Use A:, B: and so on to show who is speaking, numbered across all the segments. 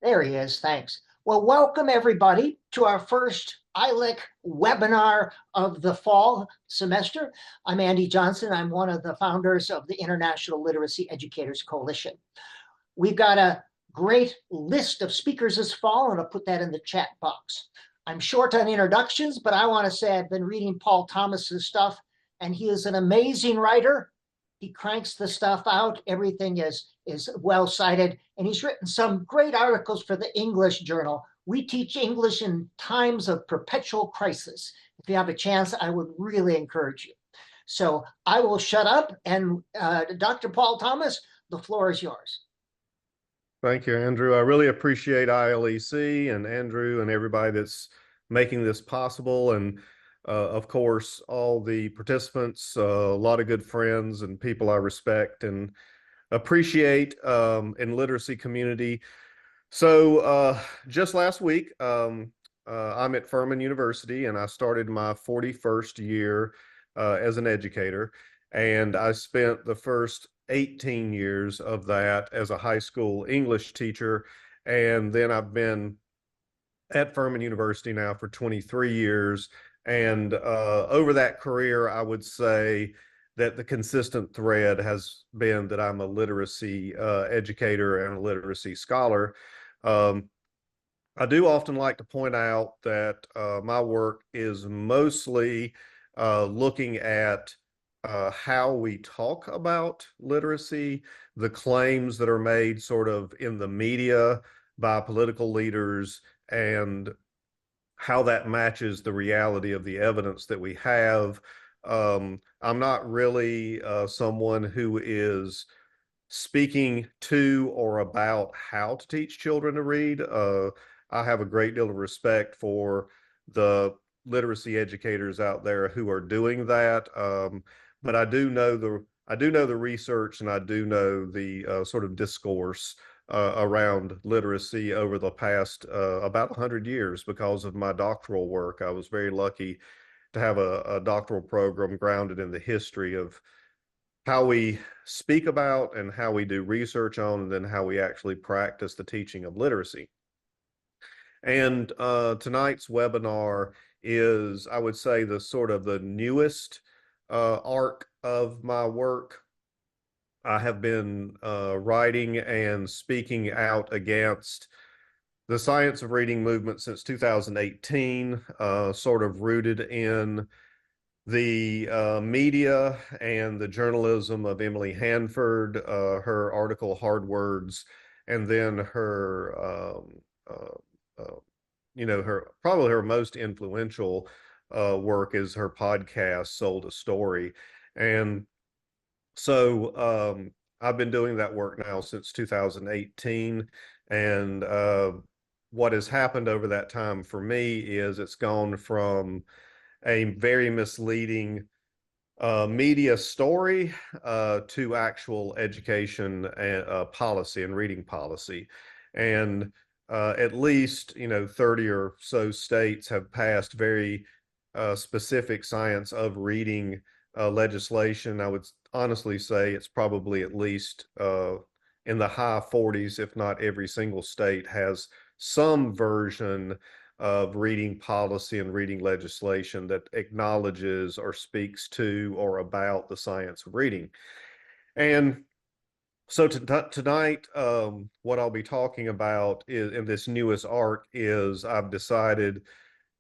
A: There he is. Thanks. Well, welcome everybody to our first ILEC webinar of the fall semester. I'm Andy Johnson. I'm one of the founders of the International Literacy Educators Coalition. We've got a great list of speakers this fall, and I'll put that in the chat box. I'm short on introductions, but I want to say I've been reading Paul Thomas's stuff, and he is an amazing writer. He cranks the stuff out. Everything is well cited, and he's written some great articles for the English Journal. We teach English in times of perpetual crisis. If you have a chance, I would really encourage you. So I will shut up, and Dr. Paul Thomas, the floor is yours.
B: Thank you, Andrew. I really appreciate ILEC and Andrew and everybody that's making this possible. And of course, all the participants, a lot of good friends and people I respect and appreciate in literacy community. So just last week, I'm at Furman University and I started my 41st year as an educator. And I spent the first 18 years of that as a high school English teacher. And then I've been at Furman University now for 23 years. And over that career, I would say that the consistent thread has been that I'm a literacy educator and a literacy scholar. I do often like to point out that my work is mostly looking at how we talk about literacy, the claims that are made sort of in the media by political leaders, and how that matches the reality of the evidence that we have. I'm not really someone who is speaking to or about how to teach children to read. I have a great deal of respect for the literacy educators out there who are doing that. But I do know the research, and I do know the sort of discourse around literacy over the past about 100 years because of my doctoral work. I was very lucky to have a doctoral program grounded in the history of how we speak about and how we do research on, and then how we actually practice the teaching of literacy. And tonight's webinar is, I would say, the sort of the newest arc of my work. I have been writing and speaking out against the science of reading movement since 2018, sort of rooted in the media and the journalism of Emily Hanford, her article Hard Words, and then her probably her most influential work is her podcast Sold a Story. And so I've been doing that work now since 2018. And what has happened over that time for me is it's gone from a very misleading media story to actual education and policy and reading policy. And at least 30 or so states have passed very specific science of reading legislation. I would honestly say it's probably at least in the high 40s, if not every single state has some version of reading policy and reading legislation that acknowledges or speaks to or about the science of reading. And so tonight, what I'll be talking about in this newest arc is I've decided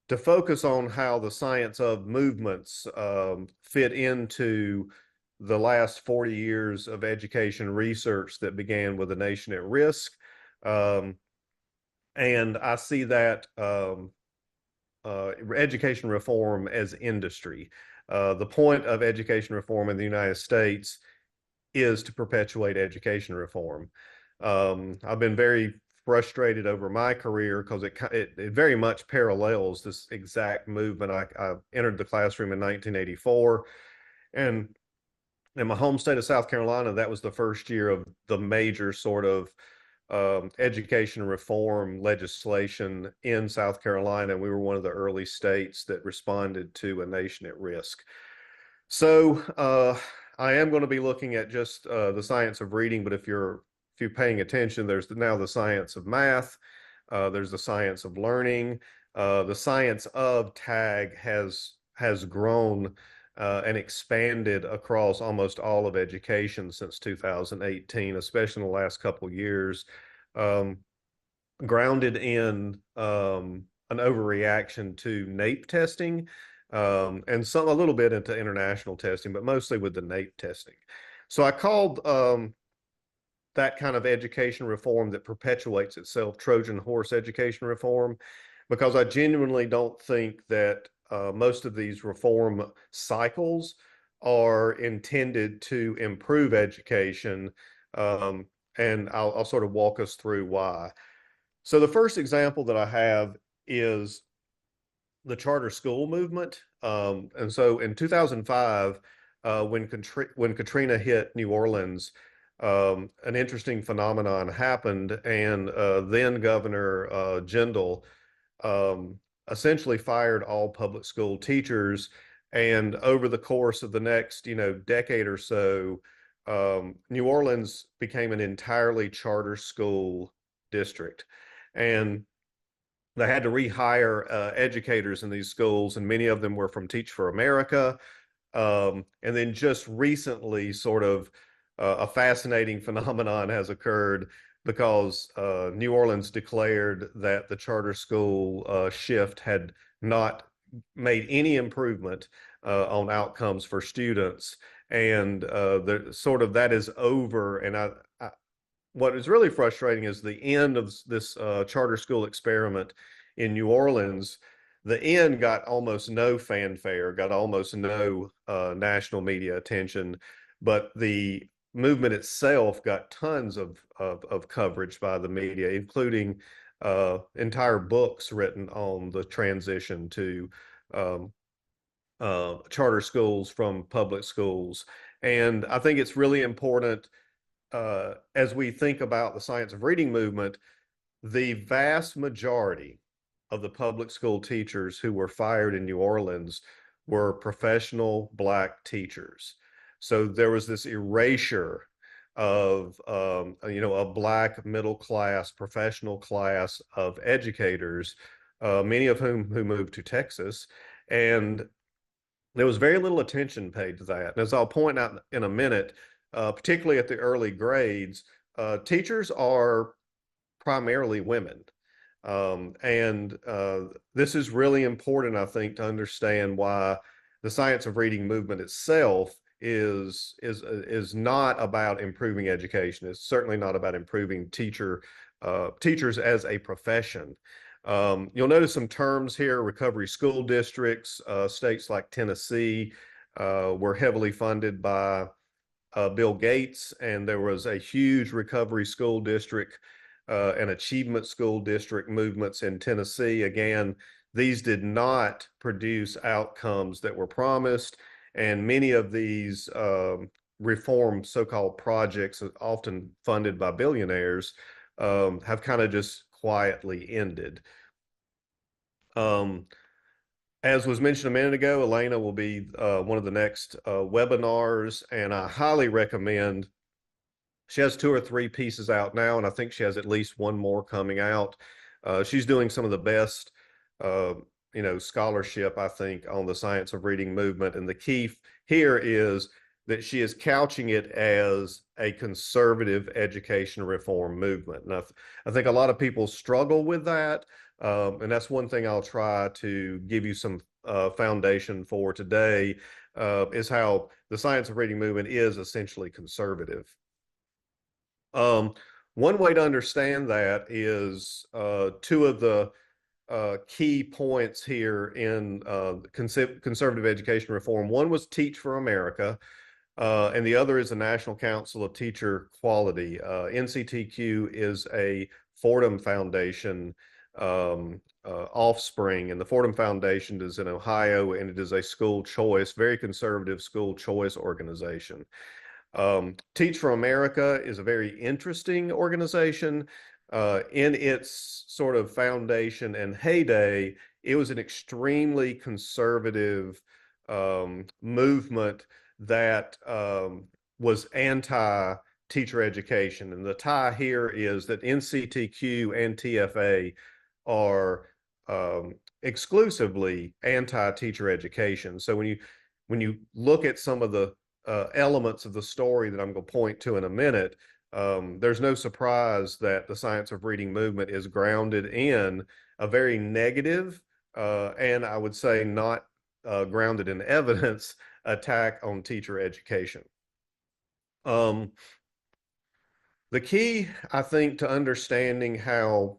B: to focus on how the science of movements fit into the last 40 years of education research that began with A Nation at Risk. And I see that education reform as industry. The point of education reform in the United States is to perpetuate education reform. I've been very frustrated over my career because it very much parallels this exact movement. I entered the classroom in 1984, and in my home state of South Carolina, that was the first year of the major sort of education reform legislation in South Carolina. And we were one of the early states that responded to A Nation at Risk. So I am going to be looking at just the science of reading, but if you're if you're paying attention, there's now the science of math, there's the science of learning, the science of tag has grown and expanded across almost all of education since 2018, especially in the last couple of years, um, grounded in an overreaction to NAEP testing, and some a little bit into international testing, but mostly with the NAEP testing. So I called that kind of education reform that perpetuates itself Trojan horse education reform, because I genuinely don't think that most of these reform cycles are intended to improve education. Um, and I'll sort of walk us through why. So the first example that I have is the charter school movement. And so in 2005, when Katrina hit New Orleans, an interesting phenomenon happened, and then Governor Jindal um, essentially fired all public school teachers. And over the course of the next, decade or so, New Orleans became an entirely charter school district. And they had to rehire educators in these schools, and many of them were from Teach for America. And then just recently, sort of a fascinating phenomenon has occurred because New Orleans declared that the charter school shift had not made any improvement on outcomes for students. And sort of that is over. And what is really frustrating is the end of this charter school experiment in New Orleans. The end got almost no fanfare, got almost no national media attention, but the movement itself got tons of coverage by the media, including entire books written on the transition to um, charter schools from public schools. And I think it's really important as we think about the science of reading movement, the vast majority of the public school teachers who were fired in New Orleans were professional Black teachers. So there was this erasure of, a Black middle class, professional class of educators, many of who moved to Texas. And there was very little attention paid to that. And as I'll point out in a minute, particularly at the early grades, teachers are primarily women. And this is really important, I think, to understand why the science of reading movement itself is not about improving education. It's certainly not about improving teachers as a profession. You'll notice some terms here: recovery school districts. States like Tennessee were heavily funded by Bill Gates, and there was a huge recovery school district and achievement school district movements in Tennessee. Again, these did not produce outcomes that were promised, and many of these reform so-called projects, often funded by billionaires, have kind of just quietly ended. As was mentioned a minute ago, Elena will be one of the next webinars, and I highly recommend. She has 2 or 3 pieces out now, and I think she has at least one more coming out. She's doing some of the best, scholarship, I think, on the science of reading movement. And the key here is that she is couching it as a conservative education reform movement. And I think a lot of people struggle with that. And that's one thing I'll try to give you some foundation for today, is how the science of reading movement is essentially conservative. One way to understand that is 2 of the key points here in conservative education reform. One was Teach for America, and the other is the National Council of Teacher Quality. NCTQ is a Fordham Foundation offspring, and the Fordham Foundation is in Ohio, and it is a school choice, very conservative school choice organization. Teach for America is a very interesting organization. In its sort of foundation and heyday, it was an extremely conservative movement that was anti teacher education. And the tie here is that NCTQ and TFA are exclusively anti-teacher education. So when you look at some of the elements of the story that I'm going to point to in a minute, there's no surprise that the science of reading movement is grounded in a very negative and I would say not grounded in evidence attack on teacher education. The key, I think, to understanding how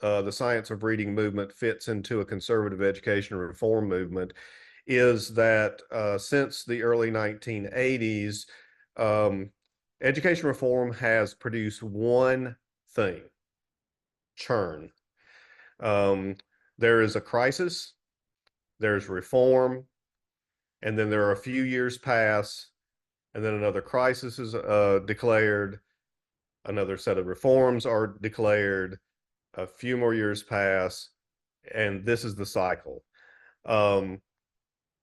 B: the science of reading movement fits into a conservative education reform movement is that since the early 1980s, education reform has produced one thing: churn. There is a crisis, there's reform, and then there are a few years pass, and then another crisis is declared, another set of reforms are declared, a few more years pass, and this is the cycle.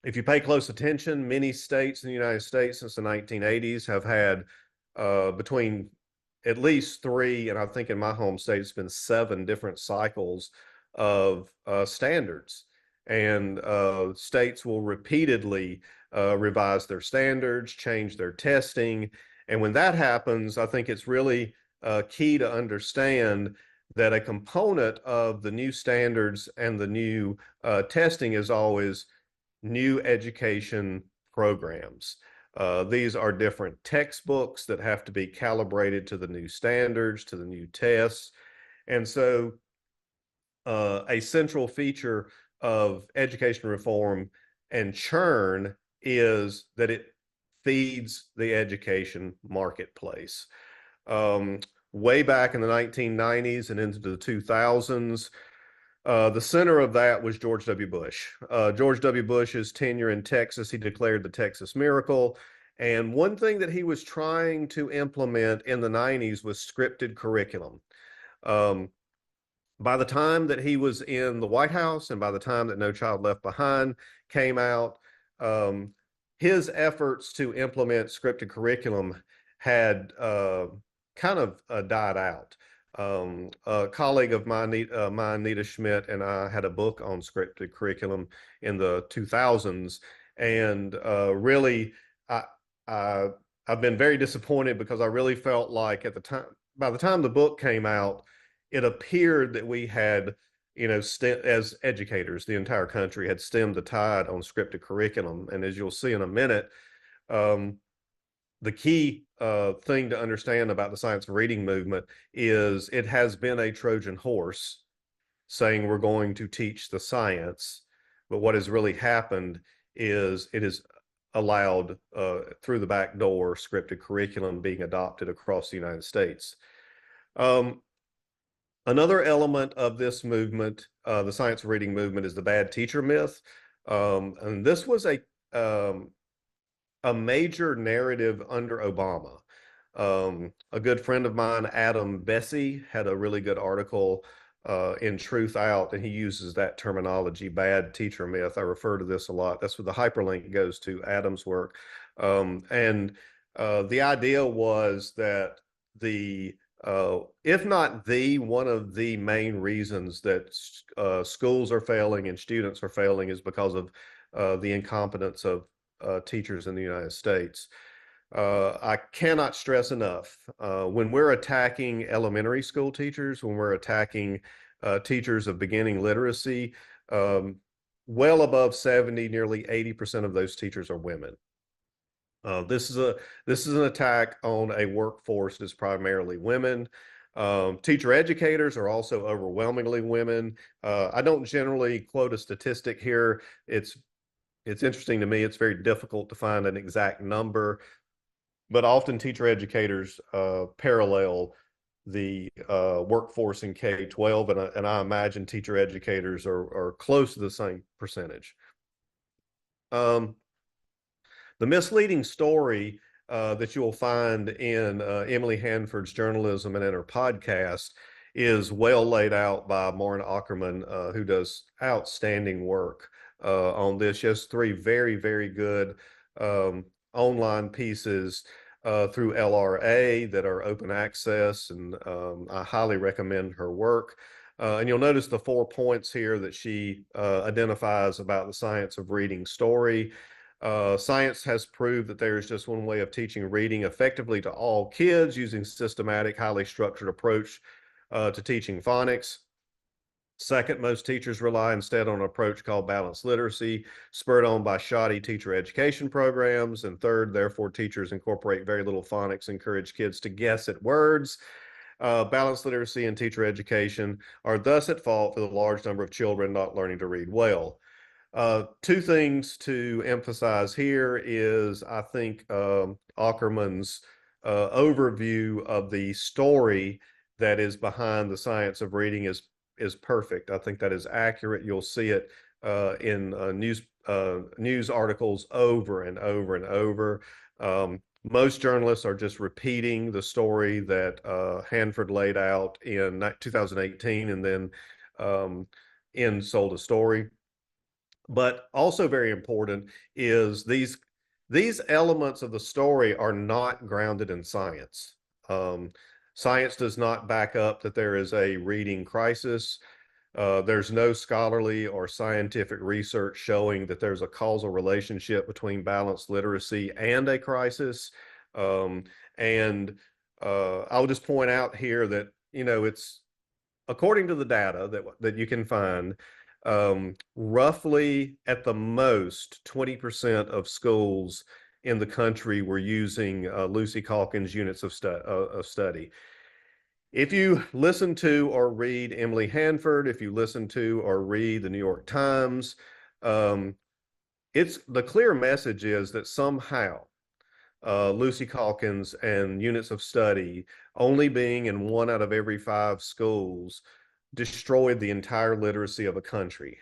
B: If you pay close attention, many states in the United States since the 1980s have had between at least 3, and I think in my home state it's been 7 different cycles of standards. And states will repeatedly revise their standards, change their testing. And when that happens, I think it's really key to understand that a component of the new standards and the new testing is always new education programs. These are different textbooks that have to be calibrated to the new standards, to the new tests. And so a central feature of education reform and churn is that it feeds the education marketplace. Way back in the 1990s and into the 2000s, the center of that was George W. Bush. George W. Bush's tenure in Texas, he declared the Texas Miracle. And one thing that he was trying to implement in the 90s was scripted curriculum. By the time that he was in the White House and by the time that No Child Left Behind came out, his efforts to implement scripted curriculum had kind of died out. A colleague of mine, Nita Schmidt, and I had a book on scripted curriculum in the 2000s, and really, I've been very disappointed because I really felt like at the time, by the time the book came out, it appeared that we had, as educators, the entire country had stemmed the tide on scripted curriculum. And as you'll see in a minute, the key thing to understand about the science of reading movement is it has been a Trojan horse saying we're going to teach the science. But what has really happened is it is allowed through the back door scripted curriculum being adopted across the United States. Another element of this movement, the science of reading movement, is the bad teacher myth. And this was a major narrative under Obama. A good friend of mine, Adam Bessie, had a really good article in Truth Out, and he uses that terminology, bad teacher myth. I refer to this a lot. That's where the hyperlink goes to Adam's work. And the idea was that if not one of the main reasons that schools are failing and students are failing is because of the incompetence of teachers in the United States. I cannot stress enough, when we're attacking elementary school teachers, when we're attacking teachers of beginning literacy, well above 70, nearly 80% of those teachers are women. This is an attack on a workforce that's primarily women. Teacher educators are also overwhelmingly women. I don't generally quote a statistic here. It's interesting to me. It's very difficult to find an exact number, but often teacher educators parallel the workforce in K-12, and I imagine teacher educators are close to the same percentage. The misleading story that you will find in Emily Hanford's journalism and in her podcast is well laid out by Maren Ackerman, who does outstanding work on this. She has 3 very, very good online pieces through LRA that are open access, and I highly recommend her work. And you'll notice the 4 points here that she identifies about the science of reading story. Science has proved that there is just one way of teaching reading effectively to all kids using systematic, highly structured approach to teaching phonics. Second, most teachers rely instead on an approach called balanced literacy, spurred on by shoddy teacher education programs. And third, therefore, teachers incorporate very little phonics, encourage kids to guess at words. Balanced literacy and teacher education are thus at fault for the large number of children not learning to read well. Two things to emphasize here is I think Ackerman's overview of the story that is behind the science of reading is perfect. I think that is accurate. You'll see it in news articles over and over and over. Most journalists are just repeating the story that Hanford laid out in 2018 and then in Sold a Story. But also very important is these elements of the story are not grounded in science. Science does not back up that there is a reading crisis. There's no scholarly or scientific research showing that there's a causal relationship between balanced literacy and a crisis. And I'll just point out here that, it's according to the data that you can find, roughly at the most 20% of schools in the country were using Lucy Calkins units of study. If you listen to or read Emily Hanford, if you listen to or read the New York Times, it's the clear message is that somehow Lucy Calkins and units of study only being in 1 out of every 5 schools destroyed the entire literacy of a country.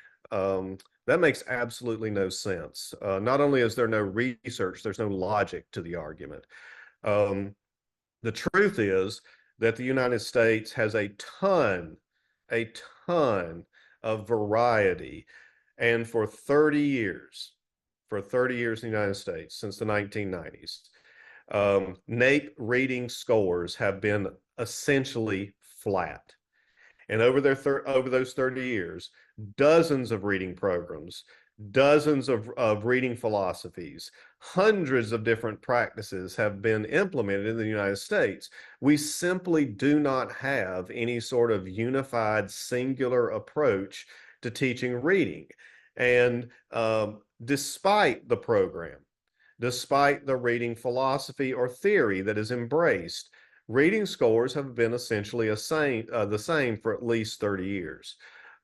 B: That makes absolutely no sense. Not only is there no research, there's no logic to the argument. The truth is that the United States has a ton of variety. And for 30 years in the United States, since the 1990s, NAEP reading scores have been essentially flat. And over those 30 years, dozens of reading programs, dozens of reading philosophies, hundreds of different practices have been implemented in the United States. We simply do not have any sort of unified, singular approach to teaching reading. And despite the program, despite the reading philosophy or theory that is embraced, reading scores have been essentially the same for at least 30 years.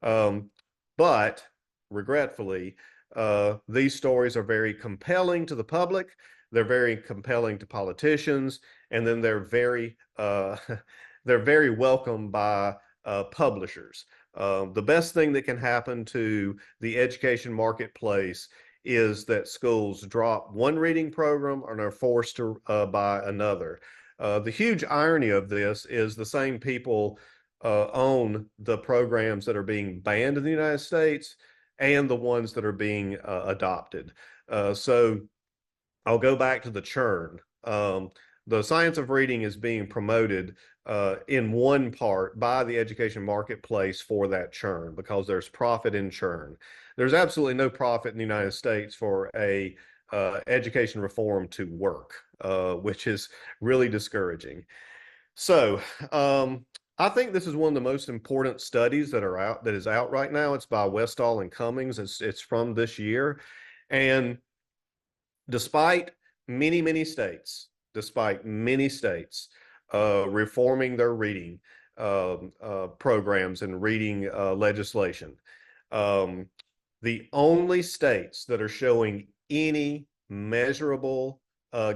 B: But regretfully, these stories are very compelling to the public. They're very compelling to politicians, and then they're very welcome by publishers. The best thing that can happen to the education marketplace is that schools drop one reading program and are forced to buy another. The huge irony of this is the same people own the programs that are being banned in the United States and the ones that are being adopted. So I'll go back to the churn. The science of reading is being promoted in one part by the education marketplace for that churn because there's profit in churn. There's absolutely no profit in the United States for a education reform to work, which is really discouraging. So I think this is one of the most important studies that is out right now. It's by Westall and Cummings. It's from this year. And despite many states reforming their reading programs and reading legislation, the only states that are showing any measurable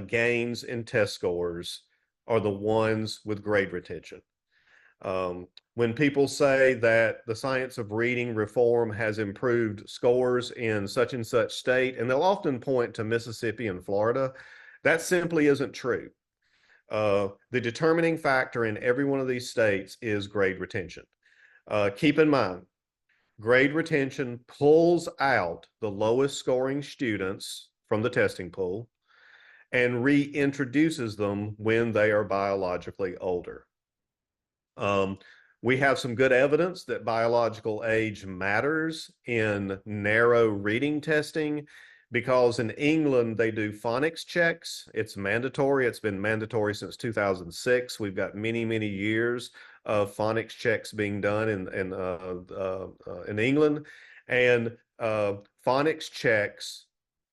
B: gains in test scores are the ones with grade retention. When people say that the science of reading reform has improved scores in such and such state, and they'll often point to Mississippi and Florida, that simply isn't true. The determining factor in every one of these states is grade retention. Keep in mind, grade retention pulls out the lowest scoring students from the testing pool, and reintroduces them when they are biologically older. Um, we have some good evidence that biological age matters in narrow reading testing because in England they do phonics checks. It's mandatory. It's been mandatory since 2006. We've got many, many years of phonics checks being done in England, and phonics checks,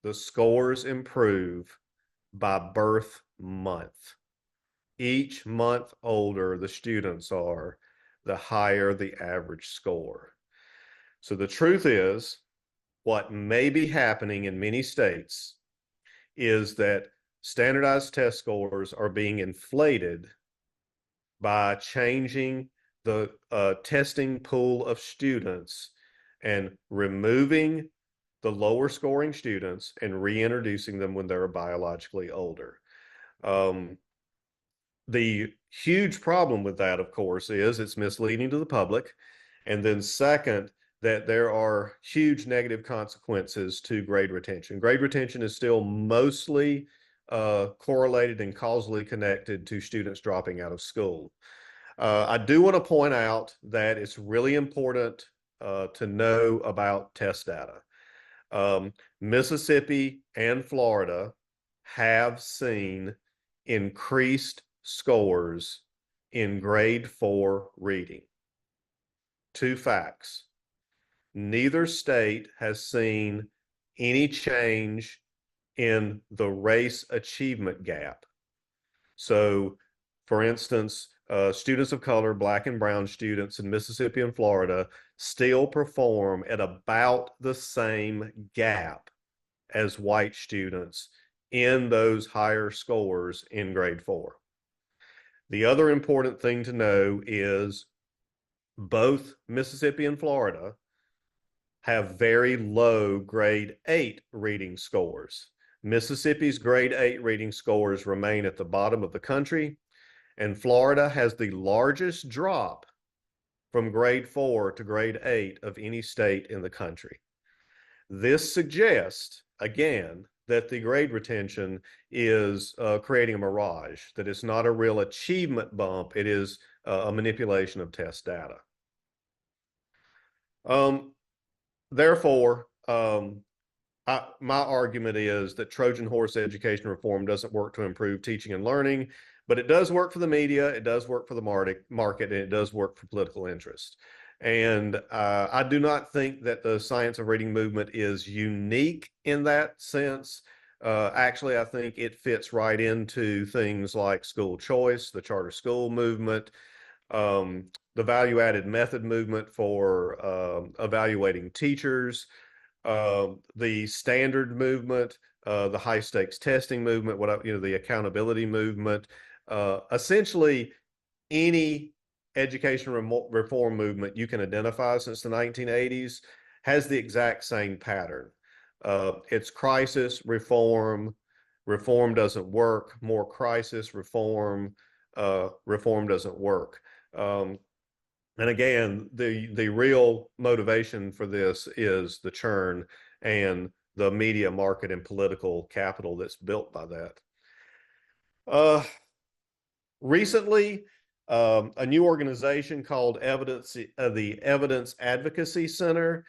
B: the scores improve by birth month. Each month older the students are, the higher the average score. So the truth is, what may be happening in many states is that standardized test scores are being inflated by changing the testing pool of students and removing the lower scoring students and reintroducing them when they're biologically older. The huge problem with that, of course, is it's misleading to the public. And then second, that there are huge negative consequences to grade retention. Grade retention is still mostly correlated and causally connected to students dropping out of school. I do want to point out that it's really important to know about test data. Mississippi and Florida have seen increased scores in grade 4 reading. Two facts. Neither state has seen any change in the race achievement gap. So, for instance, students of color, Black and brown students in Mississippi and Florida still perform at about the same gap as white students in those higher scores in grade 4. The other important thing to know is both Mississippi and Florida have very low grade 8 reading scores. Mississippi's grade 8 reading scores remain at the bottom of the country, and Florida has the largest drop from grade 4 to grade 8 of any state in the country. This suggests, again, that the grade retention is creating a mirage, that it's not a real achievement bump, it is a manipulation of test data. Therefore, my argument is that Trojan horse education reform doesn't work to improve teaching and learning, but it does work for the media, it does work for the market, and it does work for political interest. And I do not think that the science of reading movement is unique in that sense. Actually, I think it fits right into things like school choice, the charter school movement, the value-added method movement for evaluating teachers, the standard movement, the high-stakes testing movement, the accountability movement. Essentially, any education reform movement you can identify since the 1980s has the exact same pattern. It's crisis, reform, reform doesn't work, more crisis, reform, reform doesn't work. And again, the real motivation for this is the churn and the media market and political capital that's built by that. Recently, a new organization called the Evidence Advocacy Center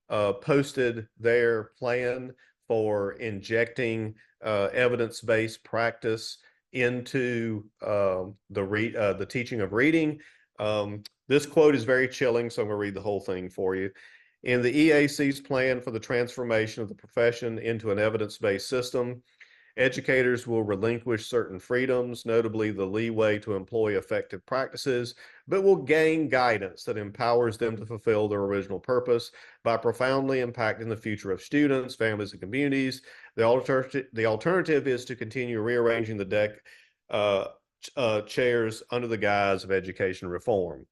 B: posted their plan for injecting evidence-based practice into the teaching of reading. This quote is very chilling, so I'm going to read the whole thing for you. In the EAC's plan for the transformation of the profession into an evidence-based system, educators will relinquish certain freedoms, notably the leeway to employ effective practices, but will gain guidance that empowers them to fulfill their original purpose by profoundly impacting the future of students, families, and communities. The alternative is to continue rearranging the deck chairs under the guise of education reform.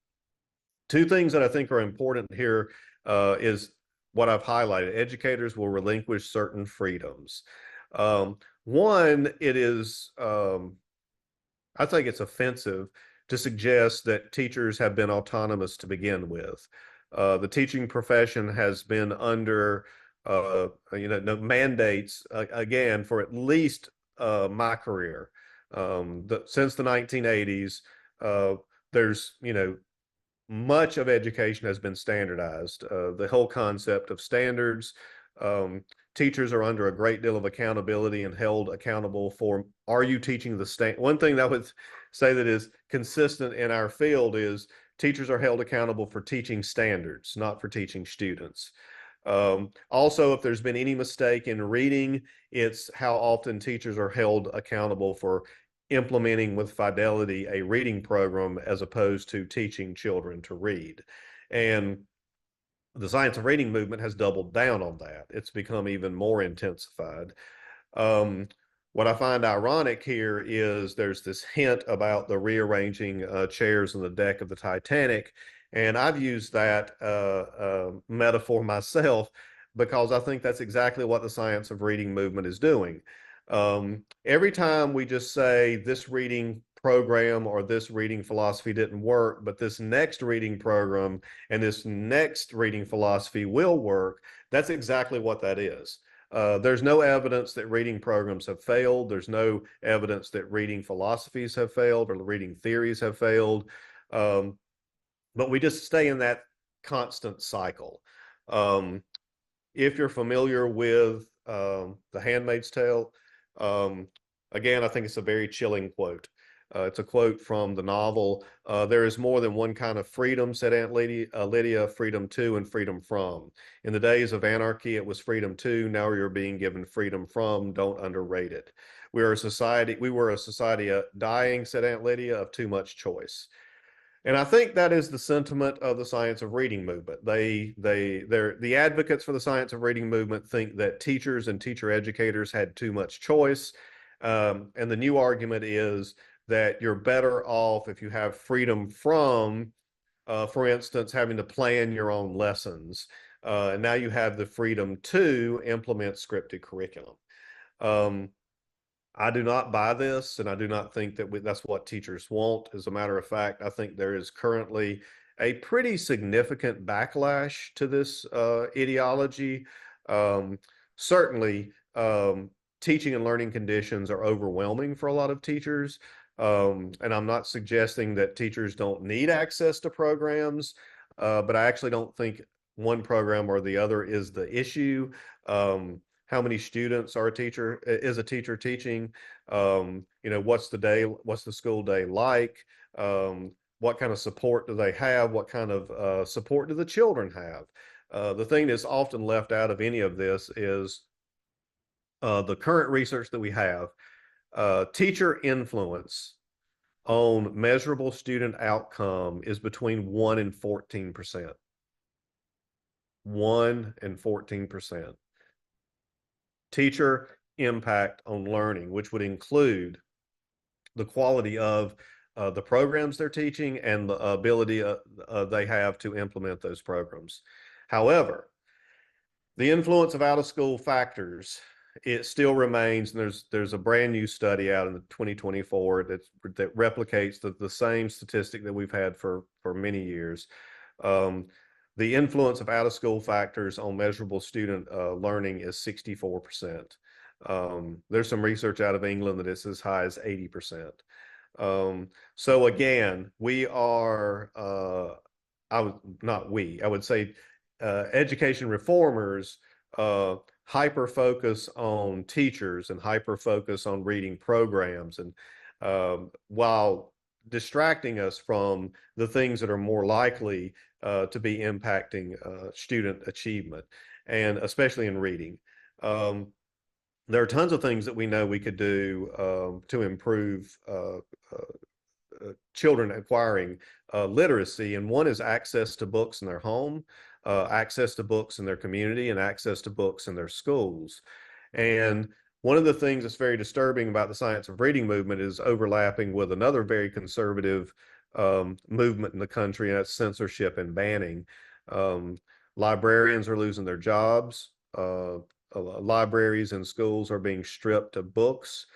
B: Two things that I think are important here is what I've highlighted. Educators will relinquish certain freedoms. One, it is, I think it's offensive to suggest that teachers have been autonomous to begin with. The teaching profession has been under no mandates again for at least my career. Since the 1980s, uh, there's much of education has been standardized. The whole concept of standards. Um, Teachers are under a great deal of accountability and held accountable for, are you teaching the one thing that I would say that is consistent in our field is teachers are held accountable for teaching standards, not for teaching students. Also, if there's been any mistake in reading, it's how often teachers are held accountable for implementing with fidelity a reading program as opposed to teaching children to read. And the science of reading movement has doubled down on that. It's become even more intensified. Um, what I find ironic here is there's this hint about the rearranging chairs on the deck of the Titanic. And I've used that metaphor myself because I think that's exactly what the science of reading movement is doing. Every time we just say this reading program or this reading philosophy didn't work, but this next reading program and this next reading philosophy will work, that's exactly what that is. There's no evidence that reading programs have failed. There's no evidence that reading philosophies have failed or reading theories have failed. But we just stay in that constant cycle. Um, if you're familiar with The Handmaid's Tale, um, again, I think it's a very chilling quote. It's a quote from the novel. There is more than one kind of freedom, said Aunt Lydia, freedom to and freedom from. In the days of anarchy, it was freedom to. Now you're being given freedom from. Don't underrate it. We were a society dying, said Aunt Lydia, of too much choice. And I think that is the sentiment of the science of reading movement. They're the advocates for the science of reading movement think that teachers and teacher educators had too much choice. And the new argument is that you're better off if you have freedom from, for instance, having to plan your own lessons. And now you have the freedom to implement scripted curriculum. Um, I do not buy this, and I do not think that that's what teachers want. As a matter of fact, I think there is currently a pretty significant backlash to this ideology. Um, Certainly, teaching and learning conditions are overwhelming for a lot of teachers. And I'm not suggesting that teachers don't need access to programs, but I actually don't think one program or the other is the issue. How many students are is a teacher teaching? What's the school day like? What kind of support do they have? What kind of support do the children have? The thing that's often left out of any of this is the current research that we have. Teacher influence on measurable student outcome is between 1 and 14%. 1 and 14%. Teacher impact on learning, which would include the quality of the programs they're teaching and the ability they have to implement those programs. However, the influence of out of school factors, it still remains, and there's a brand new study out in 2024 that replicates the same statistic that we've had for many years. The influence of out of school factors on measurable student learning is 64%. There's some research out of England that it's as high as 80%. So again, we are, I would say education reformers hyper focus on teachers and hyper focus on reading programs, and while distracting us from the things that are more likely to be impacting student achievement, and especially in reading. There are tons of things that we know we could do to improve children acquiring literacy, and one is access to books in their home, access to books in their community, and access to books in their schools. And one of the things that's very disturbing about the science of reading movement is overlapping with another very conservative movement in the country, and that's censorship and banning. Librarians are losing their jobs. Libraries and schools are being stripped of books.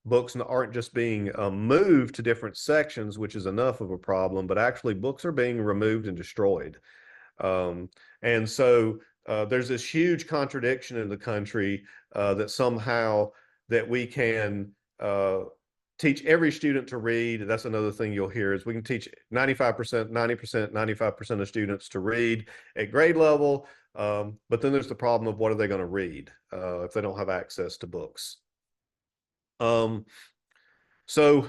B: Books aren't just being moved to different sections, which is enough of a problem, but actually books are being removed and destroyed. And so there's this huge contradiction in the country that somehow that we can teach every student to read. That's another thing you'll hear is we can teach 95%, 90%, 95% of students to read at grade level. But then there's the problem of what are they going to read if they don't have access to books. Um, so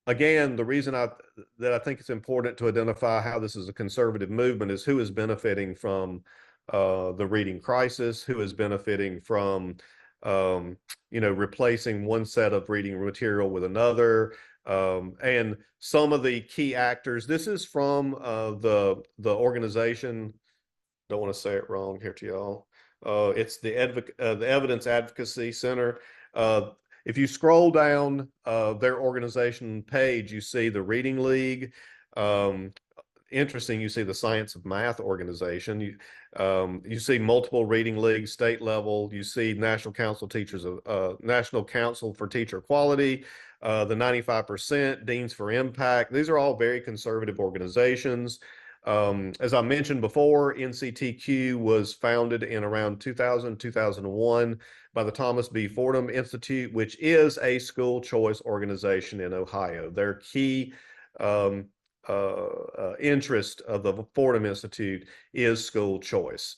B: again, the reason that I think it's important to identify how this is a conservative movement is who is benefiting from the reading crisis, who is benefiting from um, replacing one set of reading material with another, and some of the key actors. This is from the organization. Don't want to say it wrong here to y'all. It's the Evidence Advocacy Center. If you scroll down their organization page, you see the Reading League. Um, Interesting, you see the Science of Math organization. You see multiple reading leagues, state level. You see National Council Teachers of National Council for Teacher Quality, the 95%, Deans for Impact. These are all very conservative organizations. As I mentioned before, NCTQ was founded in around 2000, 2001 by the Thomas B. Fordham Institute, which is a school choice organization in Ohio. Their key interest of the Fordham Institute is school choice.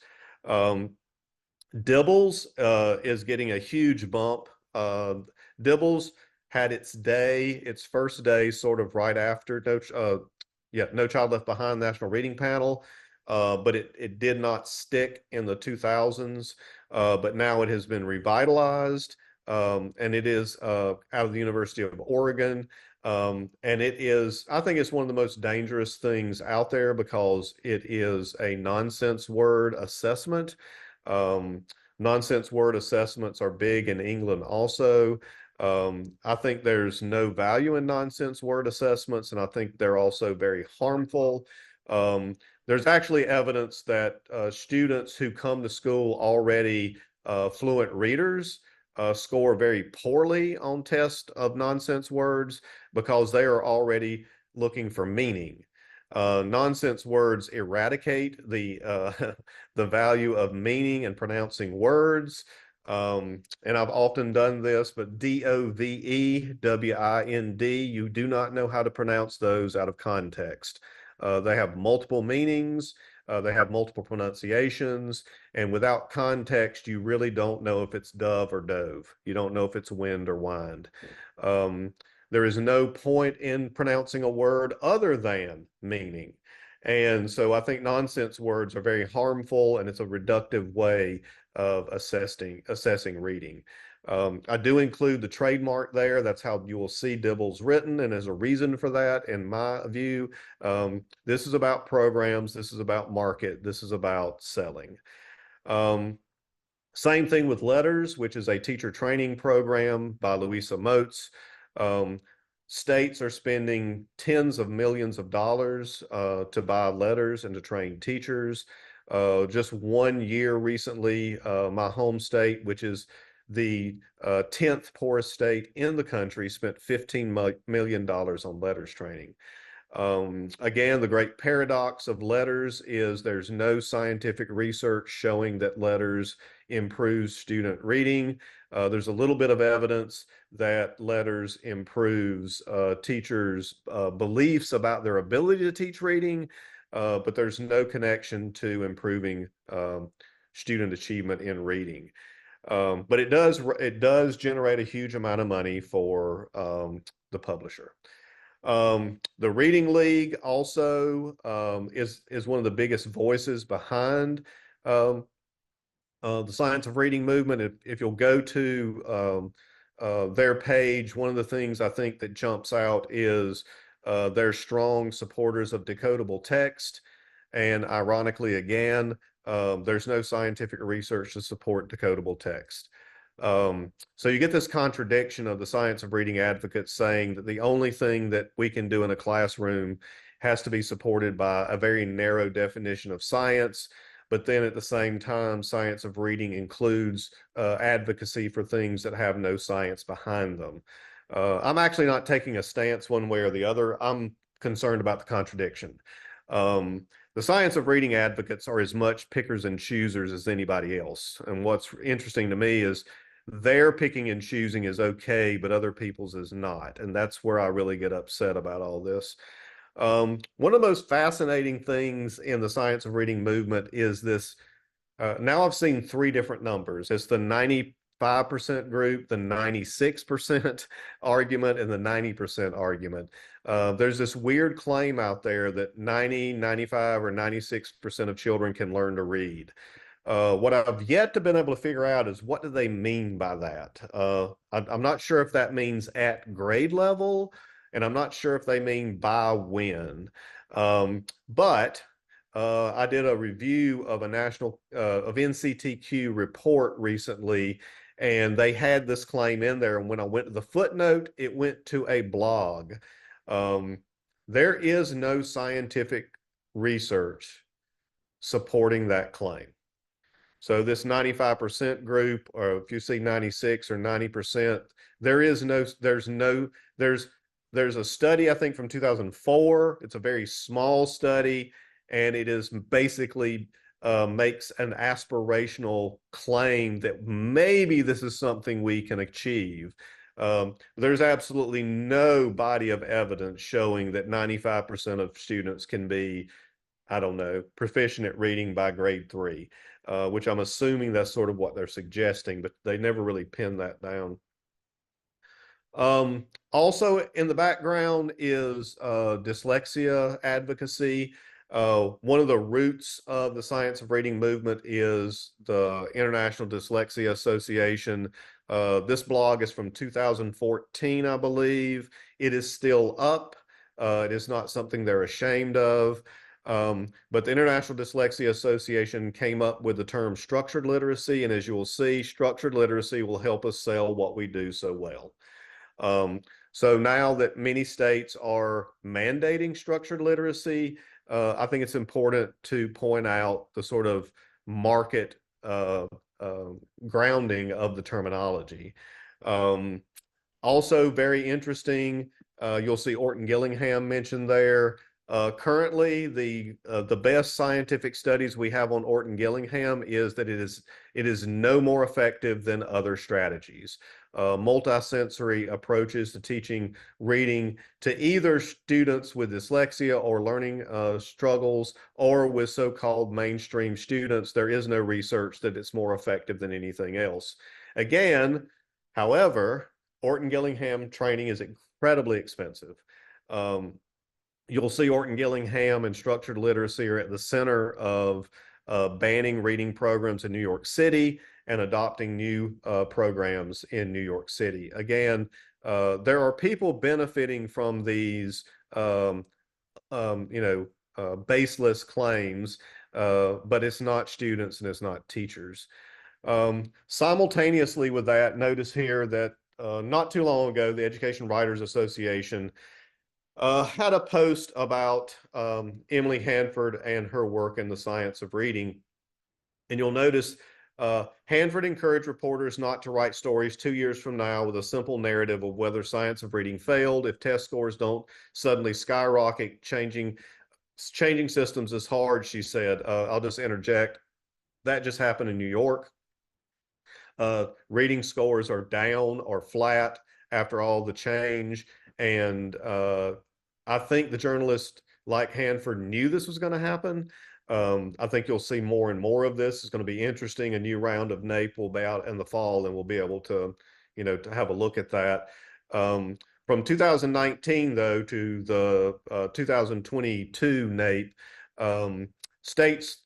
B: Dibbles is getting a huge bump. Dibbles had its first day sort of right after No Child Left Behind National Reading Panel, but it did not stick in the 2000s, but now it has been revitalized, and it is out of the University of Oregon. And I think it's one of the most dangerous things out there because it is a nonsense word assessment. Nonsense word assessments are big in England also. I think there's no value in nonsense word assessments, and I think they're also very harmful. There's actually evidence that students who come to school already fluent readers score very poorly on tests of nonsense words because they are already looking for meaning. Nonsense words eradicate the value of meaning and pronouncing words. And I've often done this, but DOVEWIND, you do not know how to pronounce those out of context. They have multiple meanings, they have multiple pronunciations, and without context, you really don't know if it's dove or dove. You don't know if it's wind or wind. There is no point in pronouncing a word other than meaning. And so I think nonsense words are very harmful, and it's a reductive way of assessing reading. I do include the trademark there. That's how you will see Dibbles written, and there's a reason for that, in my view. This is about programs. This is about market. This is about selling. Same thing with Letters, which is a teacher training program by Louisa Moats. States are spending tens of millions of dollars to buy letters and to train teachers. Just 1 year recently, my home state, which is the 10th poorest state in the country, spent $15 million on letters training. Again, the great paradox of letters is there's no scientific research showing that letters improves student reading. There's a little bit of evidence that letters improves teachers' beliefs about their ability to teach reading, but there's no connection to improving student achievement in reading. But it does generate a huge amount of money for the publisher. The Reading League also is one of the biggest voices behind the Science of Reading movement. If you'll go to their page, one of the things I think that jumps out is they're strong supporters of decodable text. And ironically, again, there's no scientific research to support decodable text. So you get this contradiction of the Science of Reading advocates saying that the only thing that we can do in a classroom has to be supported by a very narrow definition of science. But then at the same time, Science of Reading includes advocacy for things that have no science behind them. I'm actually not taking a stance one way or the other. I'm concerned about the contradiction. The science of reading advocates are as much pickers and choosers as anybody else. And what's interesting to me is their picking and choosing is okay, but other people's is not. And that's where I really get upset about all this. One of the most fascinating things in the science of reading movement is this. Now I've seen three different numbers. It's the 95% group, the 96% argument, and the 90% argument. There's this weird claim out there that 90, 95, or 96% of children can learn to read. What I've yet to been able to figure out is what do they mean by that? I'm not sure if that means at grade level, and I'm not sure if they mean by when. But I did a review of a national of NCTQ report recently, and they had this claim in there. And when I went to the footnote, it went to a blog. Um, there is no scientific research supporting that claim. So this 95% group, or if you see 96 or 90%, there's there's a study, I think from 2004. It's a very small study, and it is basically makes an aspirational claim that maybe this is something we can achieve. There's absolutely no body of evidence showing that 95% of students can be, I don't know, proficient at reading by grade 3, which I'm assuming that's sort of what they're suggesting, but they never really pinned that down. Also in the background is dyslexia advocacy. One of the roots of the science of reading movement is the International Dyslexia Association. This blog is from 2014, I believe. It is still up. It is not something they're ashamed of. But the International Dyslexia Association came up with the term structured literacy, and as you will see, structured literacy will help us sell what we do so well. So now that many states are mandating structured literacy, I think it's important to point out the sort of market grounding of the terminology. Also very interesting, you'll see Orton Gillingham mentioned there. Currently, the best scientific studies we have on Orton Gillingham is that it is no more effective than other strategies. Multisensory approaches to teaching reading to either students with dyslexia or learning struggles, or with so-called mainstream students. There is no research that it's more effective than anything else. Again, however, Orton Gillingham training is incredibly expensive. You'll see Orton Gillingham and structured literacy are at the center of banning reading programs in New York City and adopting new programs in New York City. Again, there are people benefiting from these, baseless claims, but it's not students and it's not teachers. Simultaneously with that, notice here that not too long ago, the Education Writers Association had a post about Emily Hanford and her work in the science of reading. And you'll notice Hanford encouraged reporters not to write stories 2 years from now with a simple narrative of whether science of reading failed. If test scores don't suddenly skyrocket, changing systems is hard, she said. I'll just interject. That just happened in New York. Reading scores are down or flat after all the change. And I think the journalists like Hanford knew this was going to happen. I think you'll see more and more of this. It's going to be interesting. A new round of NAEP will be out in the fall, and we'll be able to, to have a look at that. From 2019, though, to the 2022 NAEP, states,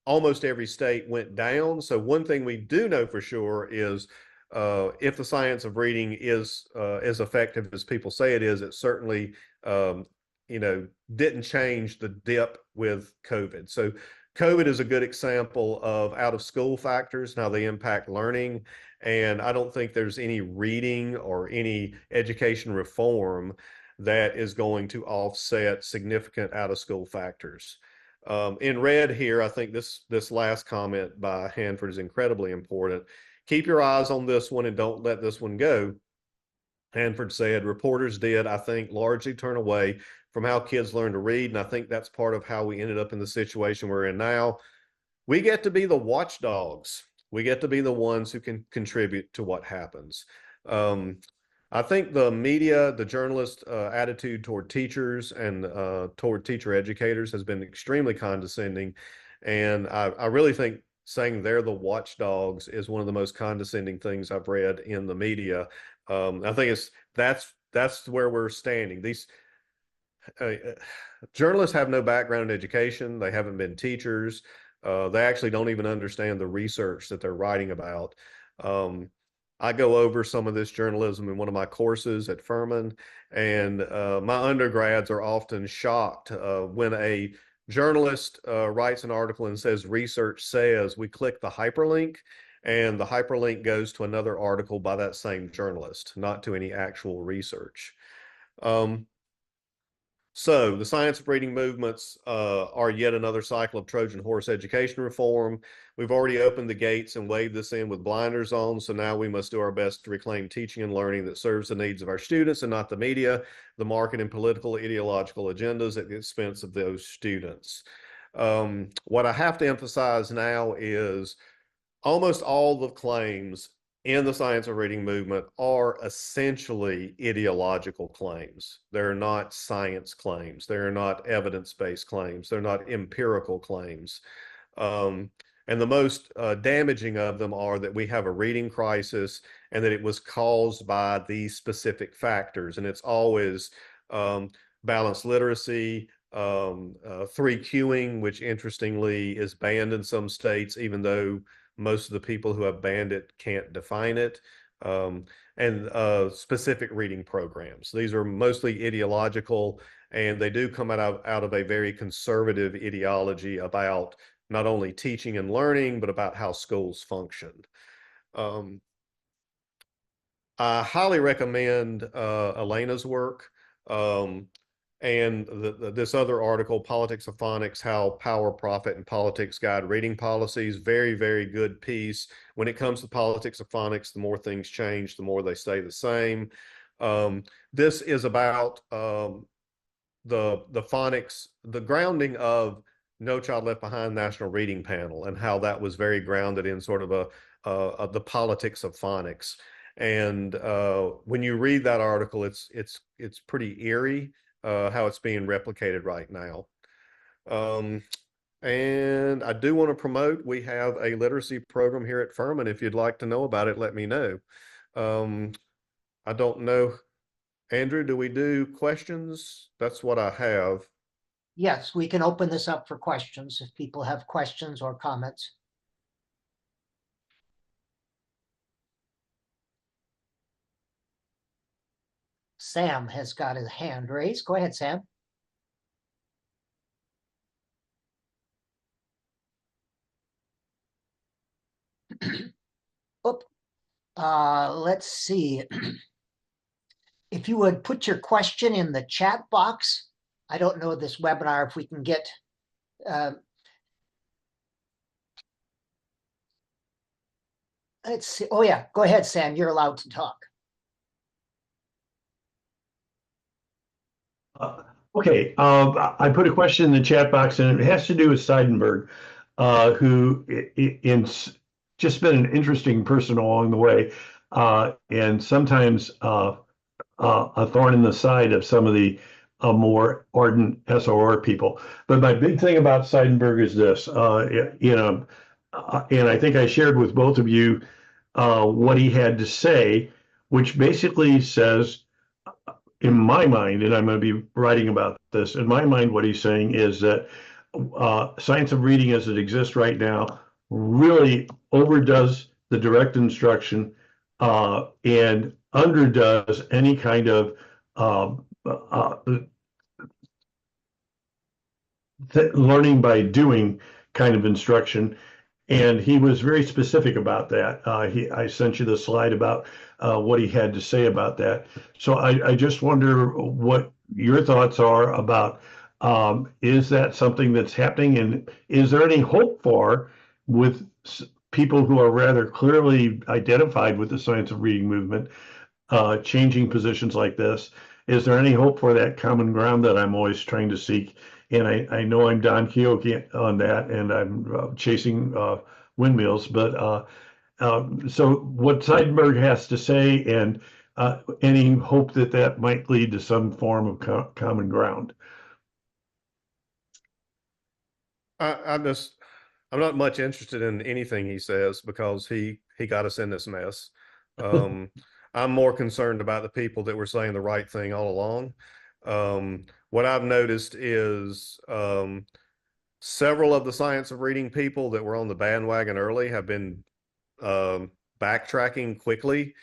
B: almost every state went down. So one thing we do know for sure is if the science of reading is as effective as people say it is, it certainly didn't change the dip with COVID. So COVID is a good example of out of school factors and how they impact learning. And I don't think there's any reading or any education reform that is going to offset significant out of school factors. In red here, I think this last comment by Hanford is incredibly important. Keep your eyes on this one and don't let this one go. Hanford said, reporters did, I think, largely turn away from how kids learn to read. And I think that's part of how we ended up in the situation we're in now. We get to be the watchdogs. We get to be the ones who can contribute to what happens. Um, I think the media, the journalist attitude toward teachers and toward teacher educators has been extremely condescending. And I really think saying they're the watchdogs is one of the most condescending things I've read in the media. I think that's where we're standing. These uh, journalists have no background in education. They haven't been teachers. They actually don't even understand the research that they're writing about. Um, I go over some of this journalism in one of my courses at Furman, and my undergrads are often shocked when a journalist writes an article and says research says. We click the hyperlink, and the hyperlink goes to another article by that same journalist, not to any actual research. Um, so the science of reading movements are yet another cycle of Trojan horse education reform. We've already opened the gates and waved this in with blinders on. So now we must do our best to reclaim teaching and learning that serves the needs of our students and not the media, the market, and political ideological agendas at the expense of those students. What I have to emphasize now is almost all the claims in the science of reading movement are essentially ideological claims. They're not science claims. They're not evidence-based claims. They're not empirical claims. Um, and the most damaging of them are that we have a reading crisis and that it was caused by these specific factors. And it's always balanced literacy, 3Qing, which interestingly is banned in some states, even though most of the people who have banned it can't define it, and specific reading programs. These are mostly ideological, and they do come out of a very conservative ideology about not only teaching and learning, but about how schools function. I highly recommend Elena's work. And this other article, Politics of Phonics, How Power, Profit, and Politics Guide Reading Policies, very, very good piece. When it comes to politics of phonics, the more things change, the more they stay the same. This is about the phonics, the grounding of No Child Left Behind National Reading Panel, and how that was very grounded in sort of the politics of phonics. And when you read that article, it's pretty eerie how it's being replicated right now. And I do want to promote, we have a literacy program here at Furman. If you'd like to know about it, let me know. I don't know, Andrew, do we do questions? That's what I have.
A: Yes, we can open this up for questions if people have questions or comments. Sam has got his hand raised. Go ahead, Sam. Oop. Let's see. If you would put your question in the chat box. I don't know this webinar if we can get let's see. Oh yeah, go ahead, Sam. You're allowed to talk.
C: Okay, I put a question in the chat box, and it has to do with Seidenberg, who is just been an interesting person along the way, and sometimes a thorn in the side of some of the more ardent SOR people. But my big thing about Seidenberg is this, and I think I shared with both of you what he had to say, which basically says, in my mind, and I'm going to be writing about this, in my mind, what he's saying is that science of reading as it exists right now really overdoes the direct instruction and underdoes any kind of learning by doing kind of instruction. And he was very specific about that. I sent you the slide about what he had to say about that. So I just wonder what your thoughts are about, is that something that's happening? And is there any hope for, with people who are rather clearly identified with the science of reading movement, changing positions like this? Is there any hope for that common ground that I'm always trying to seek? And I know I'm Don Quixote on that, and I'm chasing windmills. But so what Seidenberg has to say, and any hope that that might lead to some form of common ground.
B: I'm not much interested in anything he says because he got us in this mess. Um, I'm more concerned about the people that were saying the right thing all along. What I've noticed is several of the science of reading people that were on the bandwagon early have been backtracking quickly.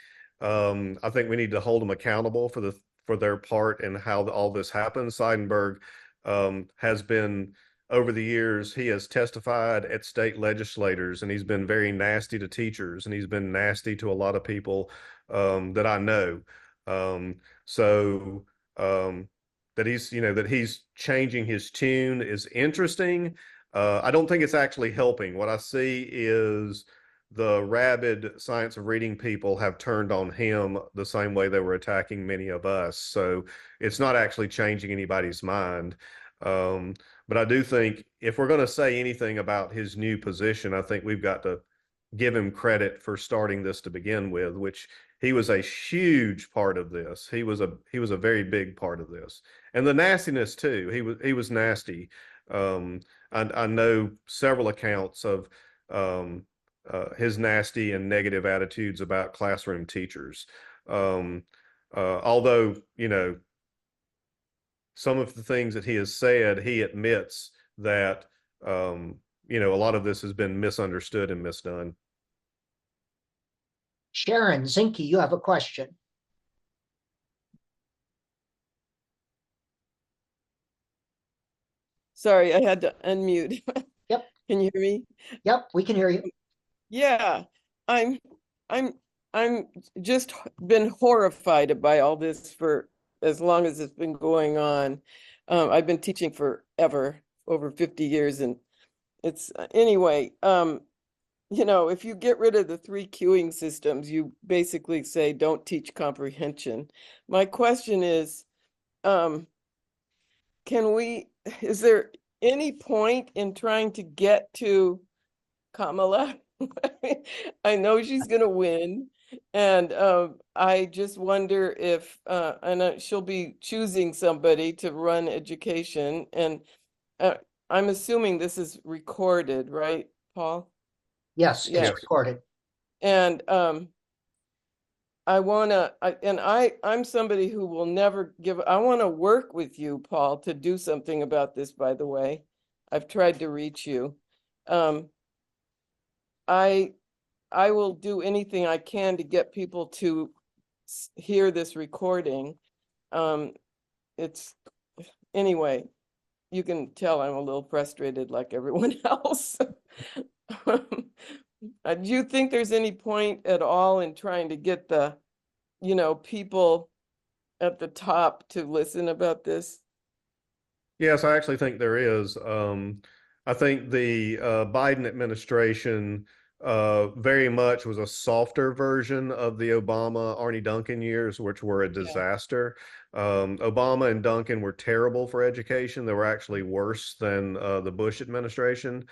B: I think we need to hold them accountable for their part in how all this happens. Seidenberg has been over the years, he has testified at state legislators, and he's been very nasty to teachers, and he's been nasty to a lot of people that I know. So that he's changing his tune is interesting. I don't think it's actually helping. What I see is the rabid science of reading people have turned on him the same way they were attacking many of us. So it's not actually changing anybody's mind. But I do think if we're going to say anything about his new position, I think we've got to give him credit for starting this to begin with, which he was a huge part of this. He was a very big part of this, and the nastiness too. He was nasty. I know several accounts of his nasty and negative attitudes about classroom teachers. Although, some of the things that he has said, he admits that, a lot of this has been misunderstood and misdone.
A: Sharon Zinke, you have a question.
D: Sorry, I had to unmute.
A: Yep.
D: Can you hear me?
A: Yep, we can hear you.
D: Yeah, I'm just been horrified by all this for as long as it's been going on. I've been teaching forever, over 50 years, and it's anyway, if you get rid of the 3 queuing systems, you basically say don't teach comprehension. My question is, is there any point in trying to get to Kamala? I know she's going to win, and I just wonder if, she'll be choosing somebody to run education, and I'm assuming this is recorded, right, Paul?
A: Yes,
D: Yes.
A: it's recorded.
D: And I'm somebody who will never I want to work with you, Paul, to do something about this, by the way. I've tried to reach you. I will do anything I can to get people to hear this recording. Anyway, you can tell I'm a little frustrated like everyone else. Do you think there's any point at all in trying to get the, people at the top to listen about this?
B: Yes, I actually think there is. I think the Biden administration very much was a softer version of the Obama, Arnie Duncan years, which were a disaster. Obama and Duncan were terrible for education. They were actually worse than the Bush administration.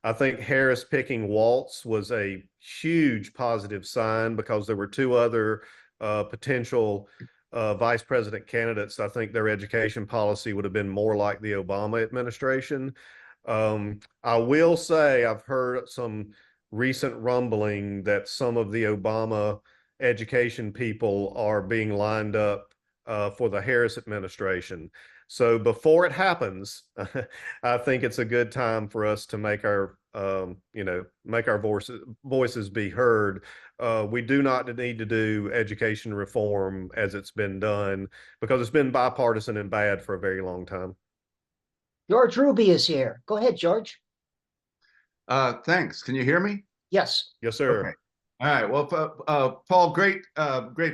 B: I think Harris picking Waltz was a huge positive sign because there were 2 other potential vice president candidates. I think their education policy would have been more like the Obama administration. I will say I've heard some recent rumbling that some of the Obama education people are being lined up for the Harris administration. So before it happens, I think it's a good time for us to make our voices be heard. We do not need to do education reform as it's been done because it's been bipartisan and bad for a very long time.
A: George Ruby is here. Go ahead, George.
E: Thanks. Can you hear me?
A: Yes.
B: Yes, sir.
E: Okay. All right. Well, Paul, great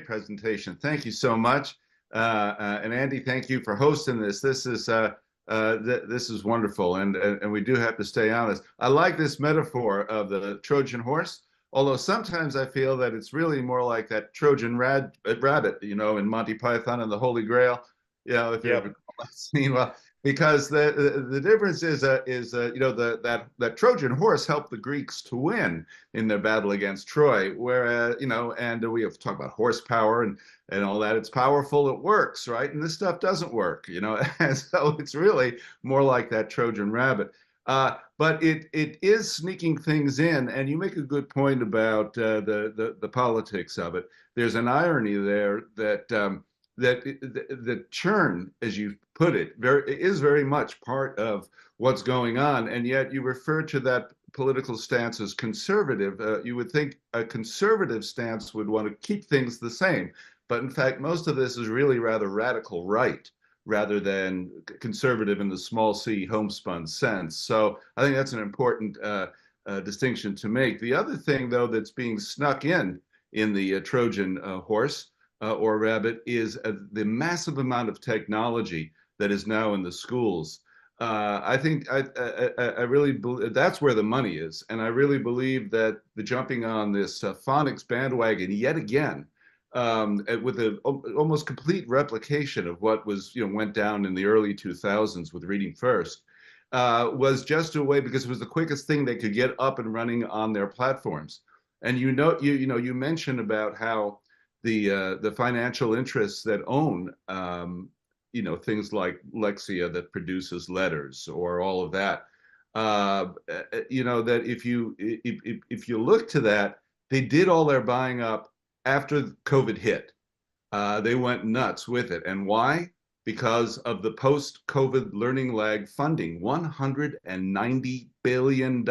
E: presentation. Thank you so much. And Andy, thank you for hosting this. This is wonderful, and we do have to stay honest. I like this metaphor of the Trojan horse. Although sometimes I feel that it's really more like that Trojan rabbit, in Monty Python and the Holy Grail. If you ever
B: Yep.
E: recall that scene, well, because the difference is that Trojan horse helped the Greeks to win in their battle against Troy, whereas and we have to talk about horsepower and all that. It's powerful, it works, right? And this stuff doesn't work, and so it's really more like that Trojan rabbit. But it is sneaking things in, and you make a good point about the politics of it. There's an irony there that the churn, as you put it, is very much part of what's going on, and yet you refer to that political stance as conservative. You would think a conservative stance would want to keep things the same, but in fact, most of this is really rather radical right, rather than conservative in the small c homespun sense. So I think that's an important distinction to make. The other thing, though, that's being snuck in the Trojan horse or rabbit is the massive amount of technology that is now in the schools. I think I really believe that's where the money is, and I really believe that the jumping on this phonics bandwagon yet again, with an almost complete replication of what went down in the early 2000s with Reading First, was just a way, because it was the quickest thing they could get up and running on their platforms. And you mentioned about how the financial interests that own things like Lexia that produces letters or all of that, that if you look to that, they did all their buying up after COVID hit. They went nuts with it. And why? Because of the post-COVID learning lag funding, $190 billion